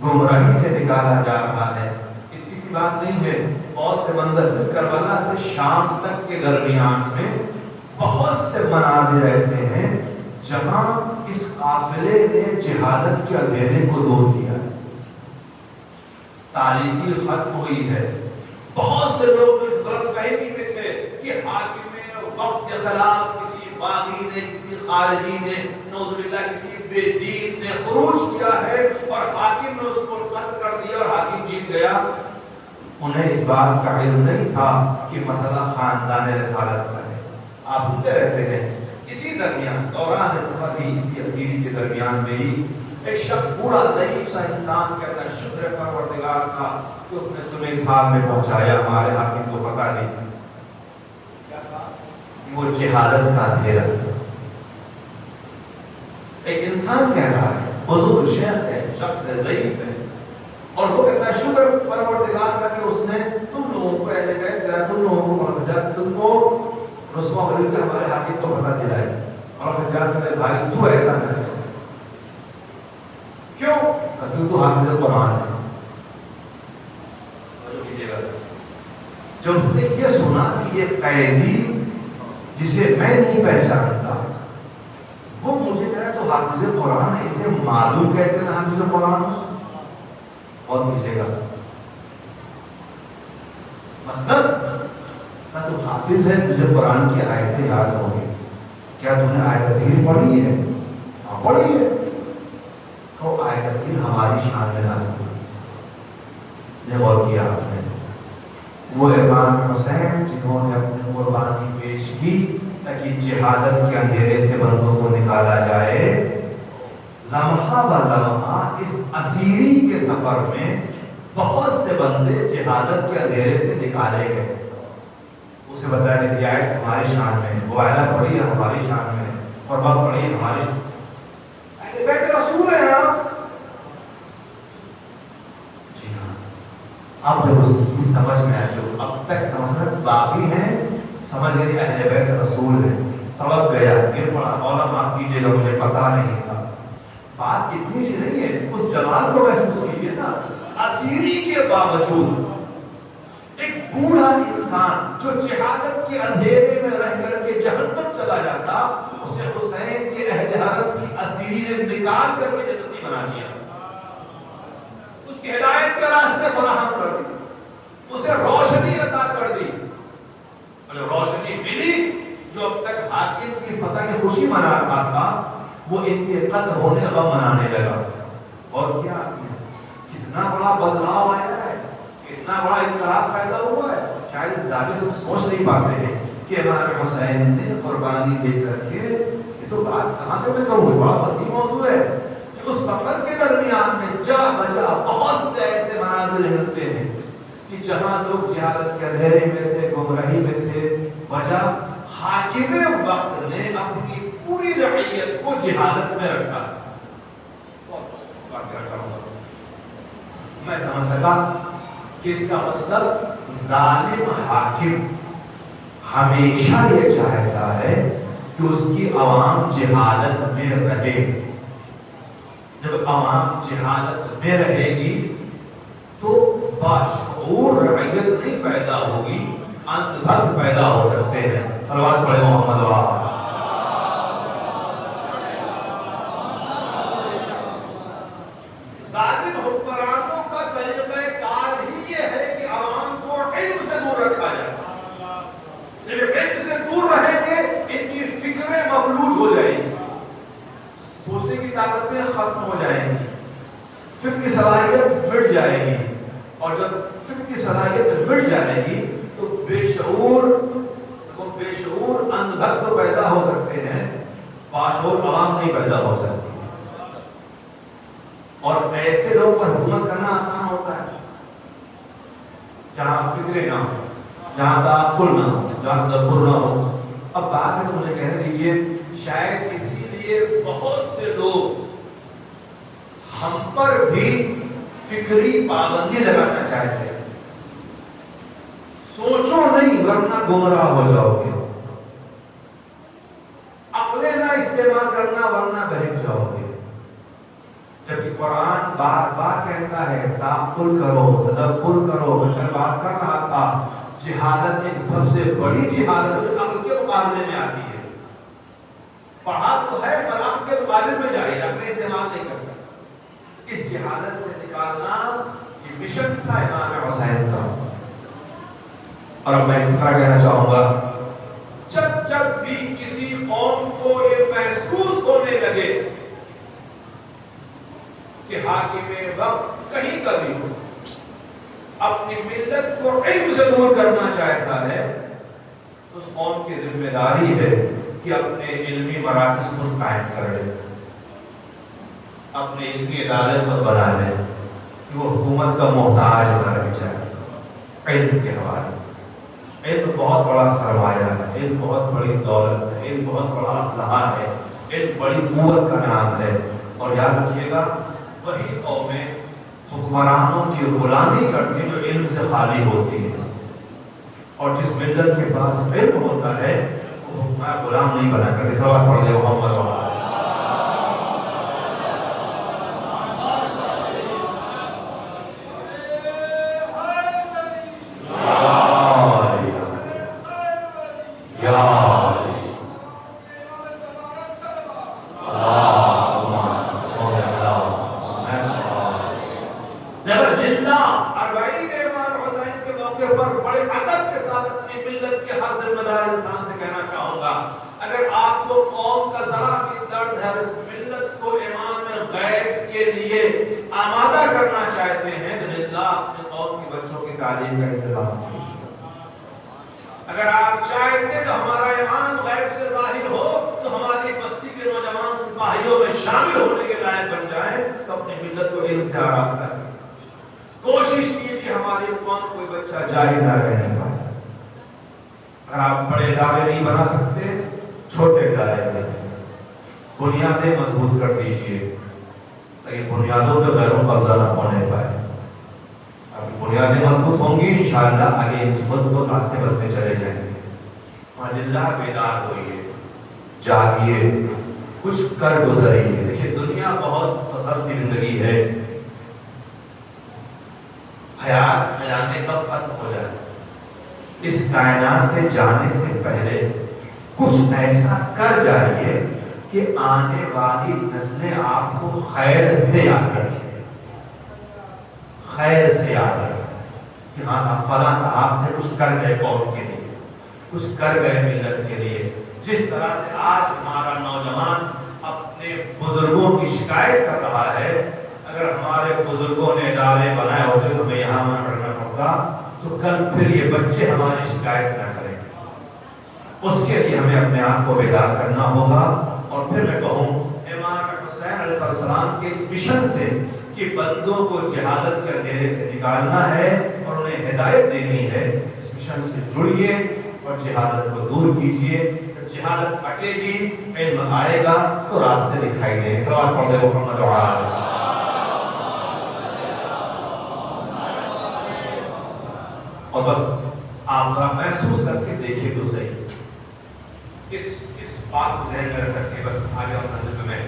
گمراہی سے نکالا جا رہا ہے۔ اتنی سی بات نہیں ہے، بہت سے منظر سے کربلا سے شام تک کے درمیان میں بہت سے مناظر ایسے ہیں جہاں اس قافلے نے جہادت کے اندھیرے کو دور کیا ہے، تاریکی ختم ہوئی ہے۔ بہت سے لوگ اس غلط فہمی میں تھے کہ حاکم وقت کے خلاف کسی باغی نے، کسی خارجی نے، نعوذ باللہ کسی بے دین نے خروج کیا ہے اور حاکم نے اس کو قتل کر دیا اور حاکم جیت گیا، انہیں اس بات کا علم نہیں تھا کہ مسئلہ خاندان رسالت کا ہے۔ آپ سنتے رہتے ہیں اسی درمیان دوران سفر ہی، اسی اسیری کے درمیان میں ہی ایک شخص بوڑھا ضعیف سا انسان کہتا ہے شکر ہے پروردگار کا کہ اس نے تمہیں اس حال میں پہنچایا، ہمارے حاکم کو پتہ نہیں کیا تھا، وہ جہالت کا اندھیرا۔ ایک انسان کہہ رہا ہے، حضور شیخ ہے، شخص ہے، ضعیف ہے، اور وہ کہتا ہے شکر پروردگار کا کہ اس نے تم لوگوں کو اہل بیت کرا، تم لوگوں کو وجہ سے تم کو رسوا ہو کہ ہمارے حاکم کو فتح دلائی، اور پھر جا کر بھائی تو ایسا نہ کر، کیوں؟ کیونکہ تو حافظ قرآن ہے۔ جب اس نے یہ سنا کہ یہ قیدی جسے میں نہیں پہچانتا وہ مجھے کہہ رہا تو حافظ قرآن ہے، اسے معلوم کیسے میں حافظ قرآن ہوں؟ اور مجھے گا مطلب نہ تو حافظ ہے، تجھے قرآن کی آیتیں یاد ہوں گی، کیا تم نے آیت تیر پڑھی ہے؟ ہاں پڑھی ہے، تو آیت تیر ہماری شان میں نازل ہوئی۔ نے غور کیا آپ نے، وہ امام حسین جنہوں نے اپنی قربانی پیش کی تاکہ جہادت کے اندھیرے سے بندوں کو نکالا جائے، لمحہ ب لمحہ اس اسیری کے سفر میں بہت سے بندے جہادت کے اندھیرے سے نکالے گئے۔ اسے بتایا کہ آیت ہماری شان میں، وہ آیت پڑھی ہے ہماری شان میں، اور بات پڑھی ہے ہماری شان میں، اہل بیت رسول ہے نا۔ جی ہاں، اب جب اس سمجھ میں آئے جو اب تک سمجھنا باقی ہے، سمجھ گئے اہل بیت رسول ہے، تڑپ گیا، یہ پڑھا مولا معاف کیجیے گا مجھے پتا نہیں تھا۔ بات اتنی سی نہیں ہے، اس جمال کو محسوس کیجیے نا، اسیری کے باوجود ایک بوڑھا انسان جو جہادت کے اندھیرے میں رہ کر کے جہنم چلا جاتا، اسے حسین کے اہل حرم کی اسیری نے نکال کر کے جنتی بنا دیا، اس کی ہدایت کے راستے فراہم کر دی، اسے روشنی عطا کر دی، اور روشنی ملی جو اب تک حاکم کی فتح کی خوشی منا رہا تھا وہ ان کے قتل ہونے غم منانے لگا۔ اور کیا کتنا بڑا بدلاؤ آیا ہے، کتنا بڑا انقلاب پیدا ہوا ہے، شاید اس زاویے سے ہم سوچ نہیں پاتے ہیں کہ امام حسین نے قربانی دے کر کے، یہ تو بات کہاں سے میں کہوں، بڑا وسیع موضوع ہے کہ اس سفر کے درمیان میں جا بجا بہت سے ایسے مناظر ملتے ہیں کہ جہاں لوگ جہالت کے اندھیرے میں تھے، گمراہی میں تھے، وجہ حاکم وقت نے اپنی پوری رعیت کو جہالت میں رکھا۔ میں سمجھ سکا کہ اس کا مطلب ظالم حاکم ہمیشہ یہ چاہتا ہے کہ اس کی عوام جہالت میں رہے۔ جب عوام جہالت میں رہے گی تو باشعور رعیت نہیں پیدا ہوگی، اندھ بھگت پیدا ہو سکتے ہیں۔ صلوات پڑھے محمد وآلہ۔ ظالم حکمرانوں کا طریقہ کار ہی یہ ہے کہ عوام کو علم سے دور رکھا جائے۔ جب علم سے دور رہیں گے ان کی فکریں مفلوج ہو جائیں گی، سوچنے کی طاقتیں ختم ہو جائیں گی، فکر کی صلاحیت مٹ جائے گی، اور جب فکر کی صلاحیت مٹ جائے گی تو بے شعور اندھ بھگت تو پیدا ہو سکتے ہیں، باشعور عوام نہیں پیدا ہو سکتی۔ اور ایسے لوگ پر حکومت کرنا آسان ہوتا ہے جہاں فکریں نہ ہو، جہاں تعقل نہ ہو، جہاں تدبر نہ ہو۔ اب بات ہے تو مجھے کہنے دیجیے، شاید اسی لیے بہت سے لوگ ہم پر بھی فکری پابندی لگانا چاہتے ہیں، سوچو نہیں ورنہ گمراہ ہو جاؤ گے، عقلیں نہ استعمال کرنا ورنہ بہک جاؤ گے۔ جبکہ قرآن بار بار کہتا ہے تعقل کرو، تدبر کرو۔ میں کل بات کر رہا تھا، جہالت ایک سب سے بڑی جہالت جو عقل کے مقابلے میں آتی ہے۔ پڑھا تو ہے پر عقل کے مقابلے میں جائے، عقل استعمال نہیں کرتا۔ اس جہالت سے نکالنا یہ مشن تھا امام حسین کا۔ اور اب میں اتنا کہنا چاہوں گا، جب بھی کسی قوم حاکم وقت کہیں کبھی ہو اپنی ملت کو علم سے دور کرنا چاہتا ہے، اس قوم کی ذمہ داری ہے کہ اپنے علمی مراکز کو قائم کر لے، اپنے علمی ادارے کو بنا لے کہ وہ حکومت کا محتاج نہ رہ جائے۔ علم کے حوالے سے علم بہت بڑا سرمایہ ہے، علم بہت بڑی دولت ہے، علم بہت بڑا اسلحہ ہے، علم بڑی قوت کا نام ہے۔ اور یاد رکھیے گا وہی قومیں حکمرانوں کی غلامی کرتی جو علم سے خالی ہوتی ہے، اور جس ملت کے پاس علم ہوتا ہے وہ حکمران غلام نہیں بنا کرتے۔ صلوات پڑھ لے محمد و آلہ۔ تعلیم کا انتظام کیجیے۔ اگر آپ چاہتے تو ہمارا ایمان غیب سے ظاہر ہو تو ہماری بستی کے نوجوان سپاہیوں میں شامل ہونے کے لائق بن جائیں، تو اپنی ملت کو علم سے آراستہ کریں۔ کوشش کیجیے ہماری قوم کوئی بچہ جاہل نہ رہنے پائے۔ اگر آپ بڑے ادارے نہیں بنا سکتے، چھوٹے ادارے بنائیں، بنیادیں مضبوط کر دیجیے تاکہ بنیادوں پہ غیروں قبضہ نہ ہونے پائے۔ بنیادیں مضبوط ہوں گی انشاءاللہ آگے اس ملک کو راستے بنتے چلے جائیں گے۔ اللہ بیدار ہوئیے، جاگیے، کچھ کر گزریے۔ دیکھیں دنیا بہت قصر سی زندگی ہے، حیات جانے کب ختم ہو جائے۔ اس کائنات سے جانے سے پہلے کچھ ایسا کر جائیے کہ آنے والی نسلیں آپ کو خیر سے یاد رکھیں، خیر سے یاد رکھیں کہ ہاں فلاں صاحب تھے، کچھ کر گئے قوم کے لیے، کچھ کر گئے ملت کے لیے۔ جس طرح سے آج ہمارا نوجوان اپنے بزرگوں کی شکایت کر رہا ہے، اگر ہمارے بزرگوں نے ادارے بنائے ہوتے تو ہمیں یہاں نہ کرنا پڑتا، تو کل پھر یہ بچے ہماری شکایت نہ کریں۔ اس کے لیے ہمیں اپنے آپ کو بیدار کرنا ہوگا۔ اور پھر میں کہوں امام حسین علیہ السلام کے اس مشن سے کہ بندوں کو جہالت کے اندھیرے سے نکالنا ہے اور انہیں ہدایت دینی ہے، اس مشن سے جڑیے اور جہالت کو دور کیجیے۔ جہالت ہٹے گی، علم آئے گا تو راستے دکھائی دیں گے۔ صلوات پڑھ لے محمد و آلہ۔ اور بس آپ ذرا محسوس کر کے دیکھیے تو صحیح، اس بات کو ذہن میں رکھ کے بس آگے ہم میں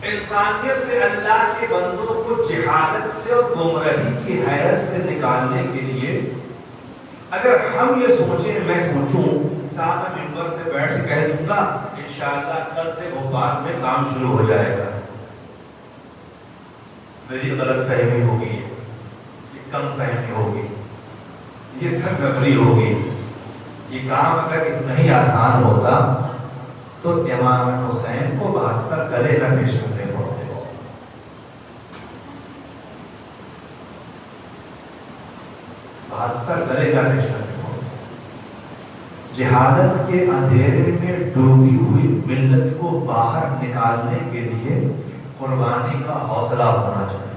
انسانیت نے اللہ کے بندوں کو جہالت سے اور گمراہی کی حیرت سے نکالنے کے لیے اگر ہم یہ سوچیں، میں سوچوں صاحب میں ممبر سے بیٹھ کے کہہ دوں گا انشاءاللہ کل سے بھوپال میں کام شروع ہو جائے گا، میری غلط فہمی ہوگی، یہ کم فہمی ہوگی، یہ دھگبری ہوگی۔ یہ کام اگر اتنا ہی آسان ہوتا تو امام حسین کو 72 گلے نہ پیش کرنے پڑتے۔ 72 گلے نہ پیش کرنے پڑتے۔ جہالت کے اندھیرے میں ڈوبی ہوئی ملت کو باہر نکالنے کے لیے قربانی کا حوصلہ ہونا چاہیے،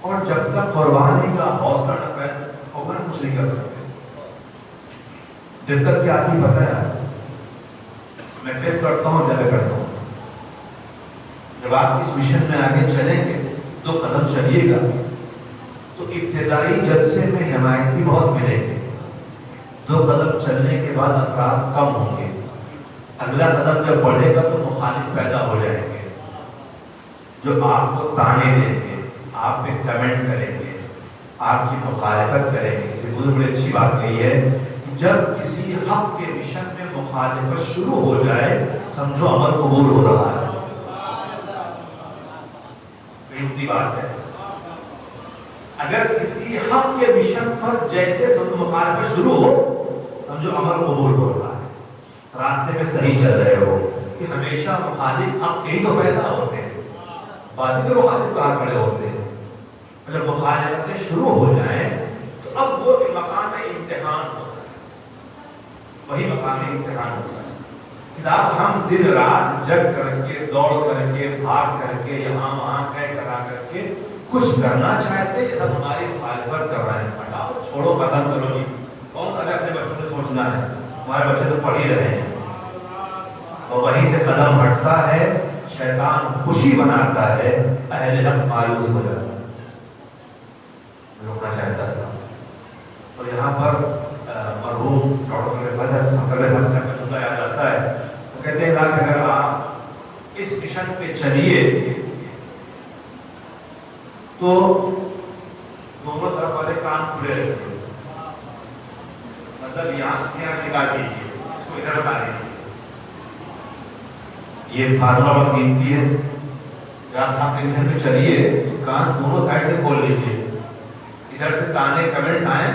اور جب تک قربانی کا حوصلہ نہ پیدا ہوگا کچھ نہیں کر سکتے۔ جب تک کہ آدمی پتہ ہے میں فیس کرتا ہوں، جب کرتا ہوں، جب آپ اس مشن میں آگے چلیں گے 2 قدم چلیے گا تو ابتدائی جلسے میں حمایتی بہت ملیں گے، 2 قدم چلنے کے بعد افراد کم ہوں گے، اگلا قدم جب بڑھے گا تو مخالف پیدا ہو جائیں گے جو آپ کو تانے دیں گے، آپ پہ کمنٹ کریں گے، آپ کی مخالفت کریں گے۔ اسے بہت بڑی اچھی بات کہی ہے، جب کسی حق کے مشن میں مخالفت شروع ہو جائے سمجھو عمل قبول ہو رہا ہے۔ قیمتی بات ہے، اگر کسی حق کے مشن پر جیسے مخالفت شروع ہو سمجھو عمل قبول ہو رہا ہے، راستے میں صحیح چل رہے ہو، کہ ہمیشہ مخالف حق کے ہی تو پیدا ہوتے ہیں۔ باطل کے مخالف کہاں کھڑے ہوتے ہیں. جب مخالفتیں شروع ہو جائیں تو اب وہ مقام امتحان ہوتا ہے, وہی مقام امتحان ہوتا ہے. صاحب ہم دن رات جگ کر کے, دوڑ کر کے, بھاگ کر کے, یہاں وہاں طے کرا کر کے کچھ کرنا چاہتے ہیں, سب ہماری مخالفت کر رہے ہیں. ہٹاؤ, چھوڑو, ختم کرو جی. کون سا اپنے بچوں نے سوچنا ہے, ہمارے بچے تو پڑھ ہی رہے ہیں. اور وہیں سے قدم ہٹتا ہے, شیطان خوشی بناتا ہے, اہل حق مایوس ہو جاتا ہے. روکنا چاہتا تھا. اور یہاں پر مرحوم ڈاکٹر بدر صاحب کا جملہ یاد آتا ہے. وہ کہتے ہیں کہ اگر آپ اس مشن پہ چلیے تو دونوں طرف والے کان کھلے رکھیے, مطلب یہاں نکال دیجیے, اس کو ادھر بتا دیجیے. یہ فارمولہ بہت قیمتی ہے. جب آپ کے مشن پہ چلیے تو کان دونوں سائڈ سے کھول لیجیے. ادھر سے تانے کمنٹس آئیں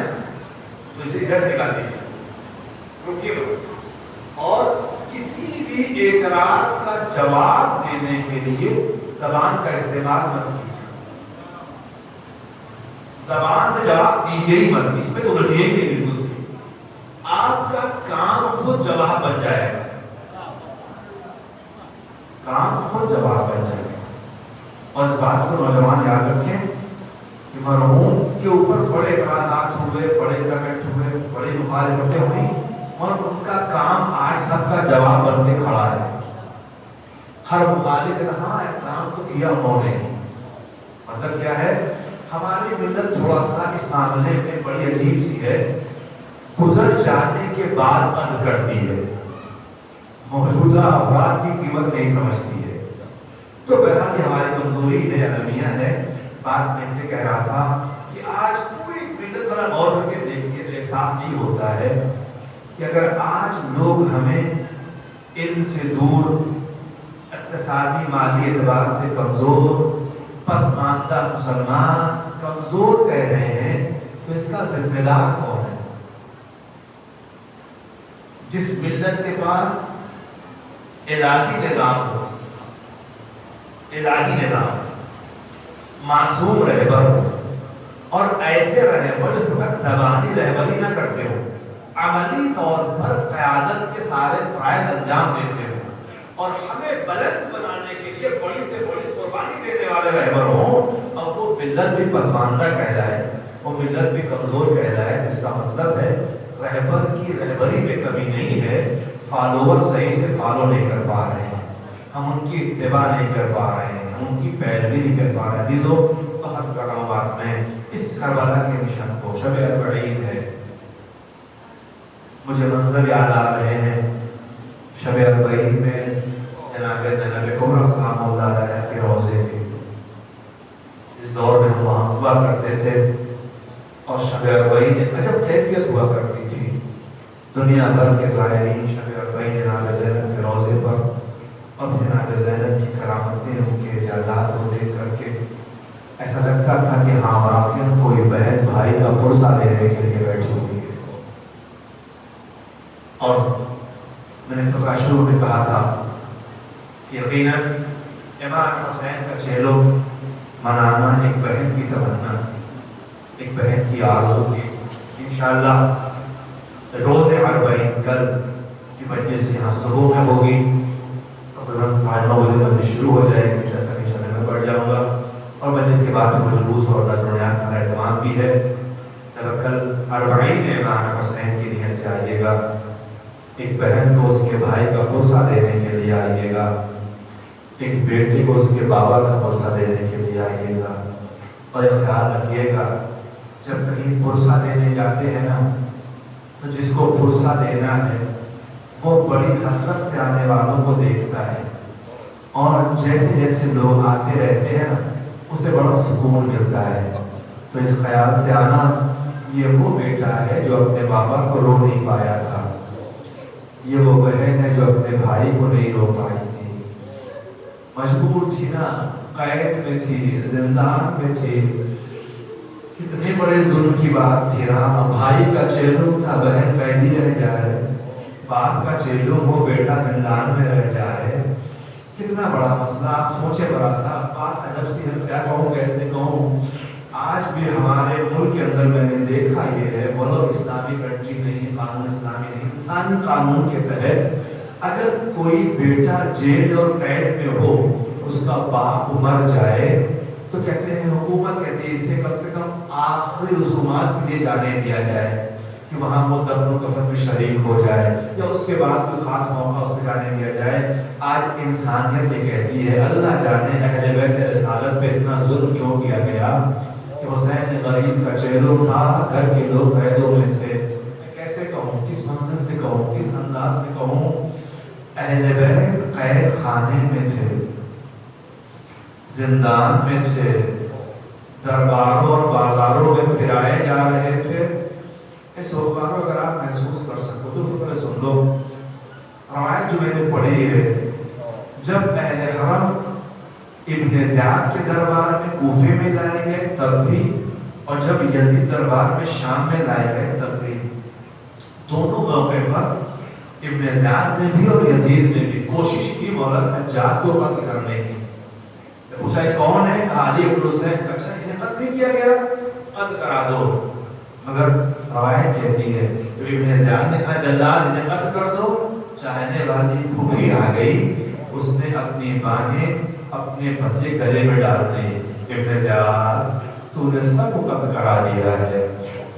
تو اسے ادھر سے نکال دیجیے, رکیے. اور کسی بھی اعتراض کا جواب دینے کے لیے زبان کا استعمال مت کیجیے. زبان سے جواب دیجیے ہی مت, اس میں تو الجھیے ہی نہیں بالکل سے. آپ کا کام خود جواب بن جائے گا, کام خود جواب بن جائے گا. اور اس بات کو نوجوان یاد رکھیں کہ مرحوم کے اوپر بڑے اعتراضات ہوئے, بڑے کمنٹ ہوئے, بڑی مخالفتیں ہوئی, اور ان کا کام آج سب کا جواب بن کے کھڑا ہے. ہر مخالف نے ہاں کام تو کیا انہوں نے. مطلب کیا ہے, ہماری ملت تھوڑا سا اس معاملے میں بڑی عجیب سی ہے, گزر جانے کے بعد قدر کرتی ہے, موجودہ افراد کی قیمت نہیں سمجھتی ہے. تو بہرحال یہ ہماری کمزوری ہے, المیہ ہے. بات میں کہہ رہا تھا کہ آج پوری ملت والا غور کر کے دیکھیے تو احساس یہ ہوتا ہے کہ اگر آج لوگ ہمیں علم سے دور, اقتصادی مالی اعتبار سے کمزور, پسماندہ مسلمان, کمزور کہہ رہے ہیں, تو اس کا ذمہ دار کون ہے؟ جس ملت کے پاس الہی نظام ہو, الہی نظام, معصوم رہبر ہو, اور ایسے رہبر جو فقط زبانی رہبری نہ کرتے ہو, عملی طور پر قیادت کے سارے فرائض انجام دیتے ہو, اور ہمیں بلند بنانے کے لیے بڑی سے بڑی قربانی دینے والے رہبر ہوں, اور وہ ملت بھی پسماندہ کہلائے, وہ ملت بھی کمزور کہلائے. اس کا مطلب ہے رہبر کی رہبری میں کمی نہیں ہے, فالوور صحیح سے فالو نہیں کر پا رہے ہیں, ہم ان کی اتباع نہیں کر پا رہے ہیں, ہم ان کی پیروی نہیں کر پا رہے ہیں. عزیزو, بہت کر رہا ہوں بات میں اس کربلا کے مشن کو, شب اربعین ہے, مجھے منظر یاد آ رہے ہیں. شب اربعین میں جناب زینب کبریٰ صاحب مولا رہا کے روضے کے, اس دور میں ہم وہاں ہوا کرتے تھے, اور شب اربعین ایک عجب کیفیت ہوا کرتی تھی. دنیا بھر کے زائرین شب اربعین جناب زینب کے روضے پر, اور جناب زینب کی کرامتیں, ان کے اعجازات کو دیکھ کر کے ایسا لگتا تھا کہ ہاں واقعاً کوئی بہن بھائی کا پرسہ لینے کے لیے بیٹھی ہوئی ہے. اور میں نے فقہ شروع میں کہا تھا کہ یقیناً امام حسین کا چہلو منانا ایک بہن کی تمنا تھی, ایک بہن کی آرزو تھی. انشاءاللہ روز اربعین کل کی مجلس یہاں صبح میں ہوگی, تقریباً 9:30 بجے مجلس شروع ہو جائے گی. جیسا کہ انشاءاللہ میں پڑھ جاؤں گا, اور مجلس کے بعد وہ جلوس اور نظر و نیاز کا اہتمام بھی ہے. جب کل اربعین امام حسین کی نیت سے آئیے گا, ایک بہن کو اس کے بھائی کا پرسہ دینے کے لیے آئیے گا, ایک بیٹی کو اس کے بابا کا پرسہ دینے کے لیے آئیے گا. اور ایک خیال رکھیے گا, جب کہیں پرسہ دینے جاتے ہیں نا, تو جس کو پرسہ دینا ہے وہ بڑی حسرت سے آنے والوں کو دیکھتا ہے, اور جیسے جیسے لوگ آتے رہتے ہیں نا, اسے بڑا سکون ملتا ہے. تو اس خیال سے آنا, یہ وہ بیٹا ہے جو اپنے بابا کو رو نہیں پایا تھا, یہ وہ بہن ہے جو اپنے بھائی کو نہیں رو پائی تھی, مجبور تھی نا, قید میں تھی, زندان میں تھی. کتنے بڑے ظلم کی بات تھی نا, بھائی کا چہلم تھا بہن قیدی رہ جائے, باپ کا چہلم ہو بیٹا زندان میں رہ جائے. کتنا بڑا مسئلہ, آپ سوچے برا سا. بات عجب سی ہے، کیا کہوں کیسے کہوں، آج بھی ہمارے ملک کے اندر میں نے دیکھا یہ ہے، ولو اسلامی کنٹری نہیں، قانون اسلامی نہیں، انسانی قانون کے تحت اگر کوئی بیٹا جیل اور قید میں ہو، اس کا باپ مر جائے تو کہتے ہیں، حکومت کہتی ہے اسے کم سے کم آخری رسومات کے لیے جانے دیا جائے کہ وہاں وہ دفن و کفن میں شریک ہو جائے، یا اس کے بعد کوئی خاص موقع اس میں جانے دیا جائے۔ آج انسانیت یہ کہتی ہے، اللہ جانے اہل بیت رسالت پہ اتنا ظلم کیوں کیا گیا کہ حسین غریب کا چہرہ تھا، گھر کے لوگ قیدوں میں تھے۔ میں کیسے کہوں، کس منظر سے کہوں، کس انداز میں کہوں، اہل بیت قید خانے میں تھے، زندان میں تھے، درباروں اور بازاروں میں پھرائے جا رہے تھے۔ اس روایت کو اگر آپ محسوس کر سکو تو فکر سن لو، روایت جو میں نے پڑھی ہے، جب اہل حرم ابن زیاد کے دربار میں کوفے میں لائے گئے تب بھی، اور جب یزید دربار میں شام میں لائے گئے تب بھی، دونوں موقع پر ابن زیاد نے بھی اور یزید نے بھی کوشش کی مولا سجاد کو قتل کرنے کی۔ پوچھا کون ہے؟ علی ابن حسین۔ اچھا انہیں قتل نہیں کیا گیا، قتل کرا دو۔ مگر روایت کہتی ہے کہ ابن زیاد نے کہا جلاد انہیں قتل کر دو۔ چاہنے والی پھوپھی آ گئی، اس نے اپنی باہیں اپنے بھتیجے گلے میں ڈال دی۔ ابن زیاد تو نے سب کو قتل کرا دیا ہے،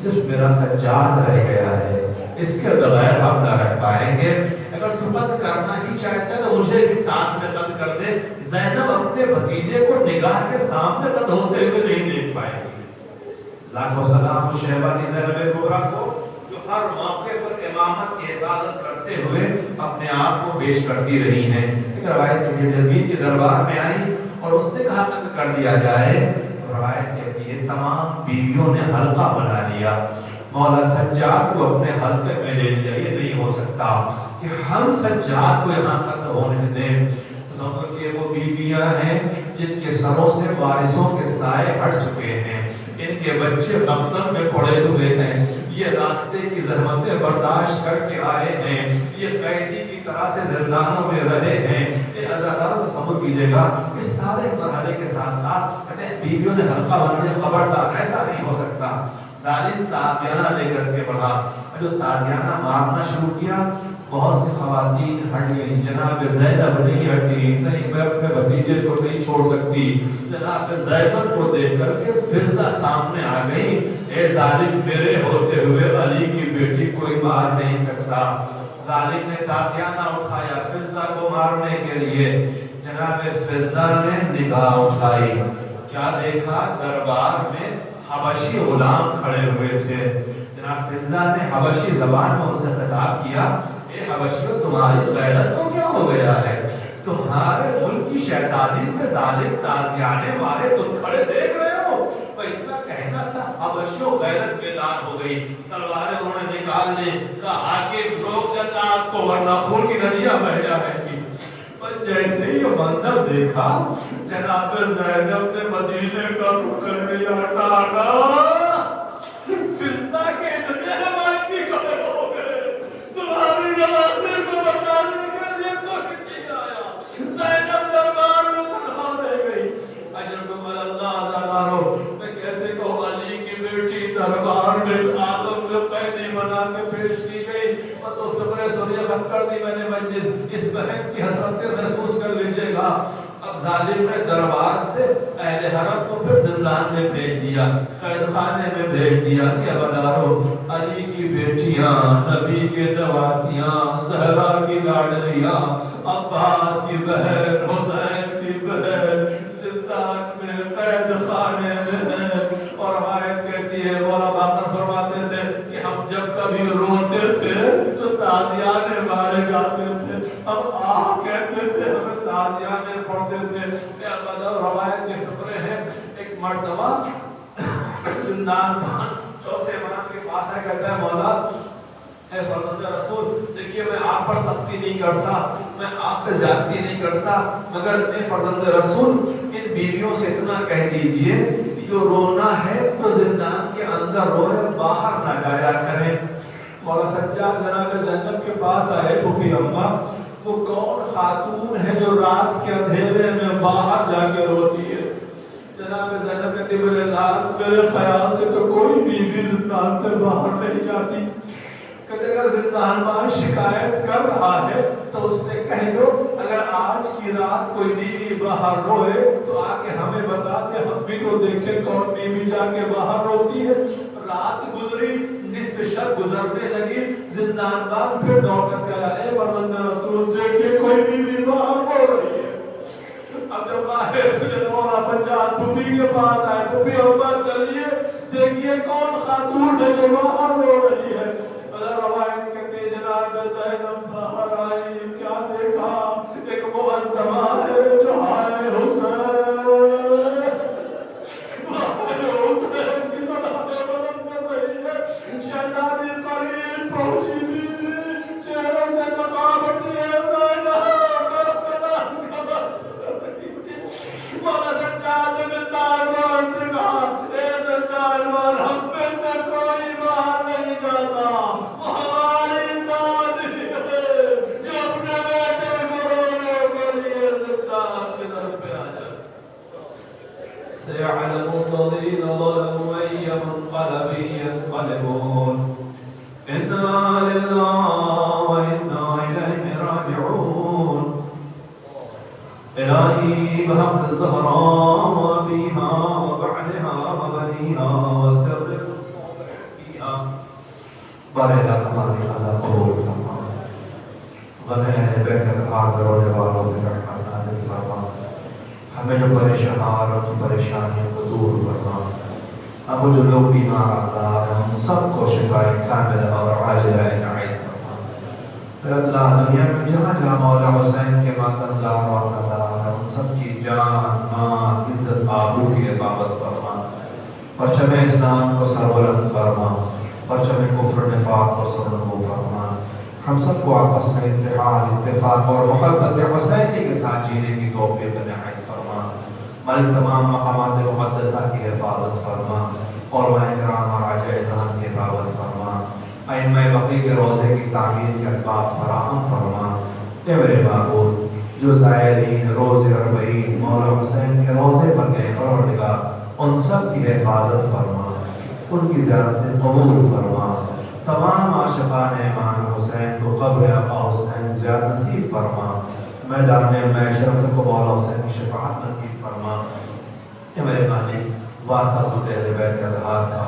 صرف میرا سجاد رہ گیا ہے، اس کے بغیر ہم نہ رہ پائیں گے۔ اگر تو قتل کرنا ہی چاہتا ہے تو مجھے بھی ساتھ میں قتل کر دے۔ زینب اپنے بھتیجے کو نگاہ کے سامنے قتل ہوتے ہوئے نہیں دیکھ پائے گی۔ لاکھوں سلام شہبانی زینب کبریٰ کو جو ہر موقع پر امامت کی حفاظت کرتے ہوئے اپنے آپ کو پیش کرتی رہی ہیں۔ ایک روایت یزید کے دربار میں آئی اور اس نے کہا قتل کر دیا جائے۔ روایت کہتی ہے تمام بیویوں نے حلقہ بنا لیا، مولا سجاد کو اپنے حلقے میں لے لیا۔ یہ نہیں ہو سکتا کہ ہم سجاد کو یہاں قتل ہونے دیں۔ تصور کہ وہ بیویاں ہیں جن کے سروں سے وارثوں کے سائے ہٹ چکے ہیں، ان کے بچے مقتل میں پڑے ہوئے ہیں، یہ راستے کی زحمتیں برداشت کر کے آئے ہیں، یہ قیدی کی طرح سے زندانوں میں رہے ہیں۔ یہ عزادار کو سمجھ کیجئے گا، اس سارے مرحلے کے ساتھ ساتھ کہتے ہیں بیویوں نے حلقہ بنانے خبردار، ایسا نہیں ہو سکتا۔ ظالم تازیانہ لے کر کے بڑھا، جو تازیانہ مارنا شروع کیا، بہت سی خواتین ہٹ گئی۔ جناب زینب نہیں ہٹی، نہیں میں اپنے بھتیجے کو نہیں چھوڑ سکتی۔ جناب زینب کو دیکھ کر کے فضہ سامنے آ گئی، اے ظالم میرے ہوتے ہوئے علی کی بیٹی کوئی مار نہیں سکتا۔ ظالم نے تازیانہ اٹھایا فضہ کو مارنے کے لیے۔ جناب فضہ نے نگاہ اٹھائی، کیا دیکھا؟ دربار میں حبشی غلام کھڑے ہوئے تھے۔ جناب فضہ نے حبشی زبان میں ان سے خطاب کیا، اے حبشیوں تمہاری غیرت کو کیا ہو گیا ہے؟ تمہارے ملک کی شہزادی پہ ظالم تازیانے مارے، تم کھڑے دیکھ رہے ہو؟ وہ اتنا کہنا تھا، حبشیوں غیرت بیدار ہو گئی، تلواریں انہوں نے نکال لی، کہا حاکم روک جنات کو ورنہ خون کی ندیاں بہہ جائیں گی۔ جیسے ہی یہ منظر دیکھا، جناب زینب نے مدینے کا رکن لیا، ٹاٹا فضہ کے اتنے حمایتی کھڑے ہو گئے، تمہاری نوازے کو بچانے کے لیے کوئی نہیں آیا۔ زینب دربار میں تنہا رہ گئی۔ اجرکم اللہ عزادارو، میں کیسے کہوں، علی کی بیٹی دربار میں اس عالم میں قیدی بنا کے پیش کی گئی۔ تو فکر سنیے، ختم کر دی میں نے مجلس، اس بہن کی حسرتیں محسوس کر لیجئے گا۔ اب ظالم نے دربار سے اہل حرم کو پھر زندان میں بھیج دیا، قید خانے میں بھیج دیا کہ عبادارو علی کی بیٹیاں، نبی کے نواسیاں، زہرا کی لاڈلیاں، عباس کی بہن، حسین کی بہن زندان میں قید خانے میں ہیں۔ اور روایت کہتی ہے، مولا باقر فرماتے تھے کہ ہم جب کبھی روتے تھے تو تازیانے مارے جاتے تھے، ہم آہ کہتے تھے، ہمیں تازیانے پڑھتے تھے۔ روایت کے فقرے ہیں، ایک مرتبہ زندان بان چوتھے امام کے پاس ہے، کہتا ہے مولا اے فرزند رسول، دیکھیے میں آپ پر سختی نہیں کرتا، میں آپ پہ زیادتی نہیں کرتا، مگر اے فرزند رسول ان بیویوں سے اتنا کہہ دیجئے کہ جو رونا ہے تو زندان کے اندر روئے، باہر نہ جایا کریں۔ مولا سجاد جناب زینب کے پاس آئے، پھوپھی اماں، وہ کون خاتون ہے جو رات کے اندھیرے میں باہر جا کے روتی ہے؟ جناب زینب کہتی میرے خیال سے تو کوئی بیوی زندان سے باہر نہیں جاتی، کہتے اگر زندان بار شکایت کر رہا ہے تو اس سے کہہ دو اگر آج کی رات کوئی بیوی باہر روئے تو آ کے ہمیں بتا دے، ہم بھی تو دیکھیں کون بیوی جا کے باہر روتی ہے۔ رات گزری، نصف شب گزرنے لگی، زندان بار پھر ڈاکٹر کہا اے فرزند رسول دیکھیے کوئی بیوی باہر رو رہی ہے۔ اب جب باہر تجھے نورا پنجاب پھوپھی کے پاس آئے، پھوپھی ابا چلیے دیکھیے کون خاتون ہے جو باہر رو رہی ہے۔ روایت کہتے جناب زینب باہر آئی، کیا دیکھا؟ ایک معظمہ ہے جو ہائے حسین کی صداقت بلند کر رہی ہے۔ شہزادی قریب پہنچی بھی، چہرے سے تقابتی ہے زینب مولا سجاد بن دارمان سے کہا اے دارمان ہم میں سے کوئی باہر نہیں جاتا، وہ ہماری دادی ہے جو اپنے بیٹے کو رونے کے لیے زندان کی طرف پہ آ جائے۔ سيعلم الذين ظلموا أي منقلب ينقلبون إنا لله وإنا إليه راجعون إلهي بحق الزهراء وفيها وبعدها وبنيها وسر فيها بارے ہماری قضا قبول فرما، غم اہل بیت اطہار میں رونے والوں کی رحمت نازل فرما، ہمیں جو پریشان اور کی پریشانیوں کو دور فرما، اب جو لوگ بیمار آزار ہیں ان سب کو شفائے کاملہ اور عاجلہ عنایت فرما۔ پھر اللہ دنیا میں جہاں جہاں مولا حسین کے ماتمدار و عزادار ہیں ان سب کی جان مال عزت آبرو کی حفاظت فرما، پرچم اسلام کو سربلند فرما، پرچم کفر نفاق کو سرنگو فرما، ہم سب کو آپس میں اتحاد اتفاق اور محبت حسین جی کے ساتھ جینے کی توفیق عنایت فرما، ملک تمام مقامات مقدسہ کی حفاظت فرما، اور وہاں کرام اور راجہ اذان کی حفاظت فرما، ائمہ بقی کے روزے کی تعمیر کے اسباب فراہم فرما۔ اے میرے معبود جو زائرین روزے اربعین مولا حسین کے روزے پر گئے پروردگار ان سب کی حفاظت فرما، ان کی زیارتیں قبول فرما، تمام عاشقان امام حسین کو قبر آقا حسین زیارت نصیب فرما، میدان محشر کو مولا حسین کی شفاعت نصیب فرما۔ اے میرے مالک واسطہ سنت اہل بیت اطہار کا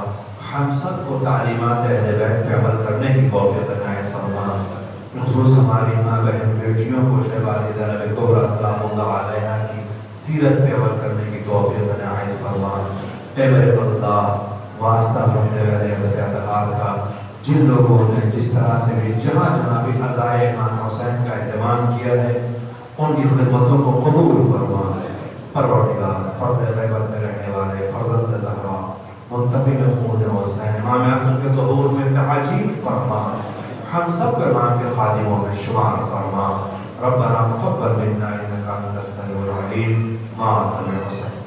ہم سب کو تعلیمات اہل بیت پہ عمل کرنے کی توفیق عنایت فرما، خصوص ہماری ماں بہن بیٹیوں کو شہبازی زینب کبریٰ سلام اللہ علیہا کی سیرت پہ عمل کرنے کی توفیق عنایت فرما۔ اے میرے اللہ واسطہ سنت اہل بیت اطہار کا جن لوگوں نے جس طرح سے بھی جہاں جہاں بھی عزائے امام حسین کا اہتمام کیا ہے ان کی خدمتوں کو قبول فرما۔ پروردگار پردہ غیبت میں رہنے والے فرزند زہرا منتقل خون حسین امام حسن کے ظہور میں تعجیل فرما، ہم سب کو امام کے خادموں میں شمار فرما۔ ربنا تقبل منا انک انت السمیع العلیم، مع حسین۔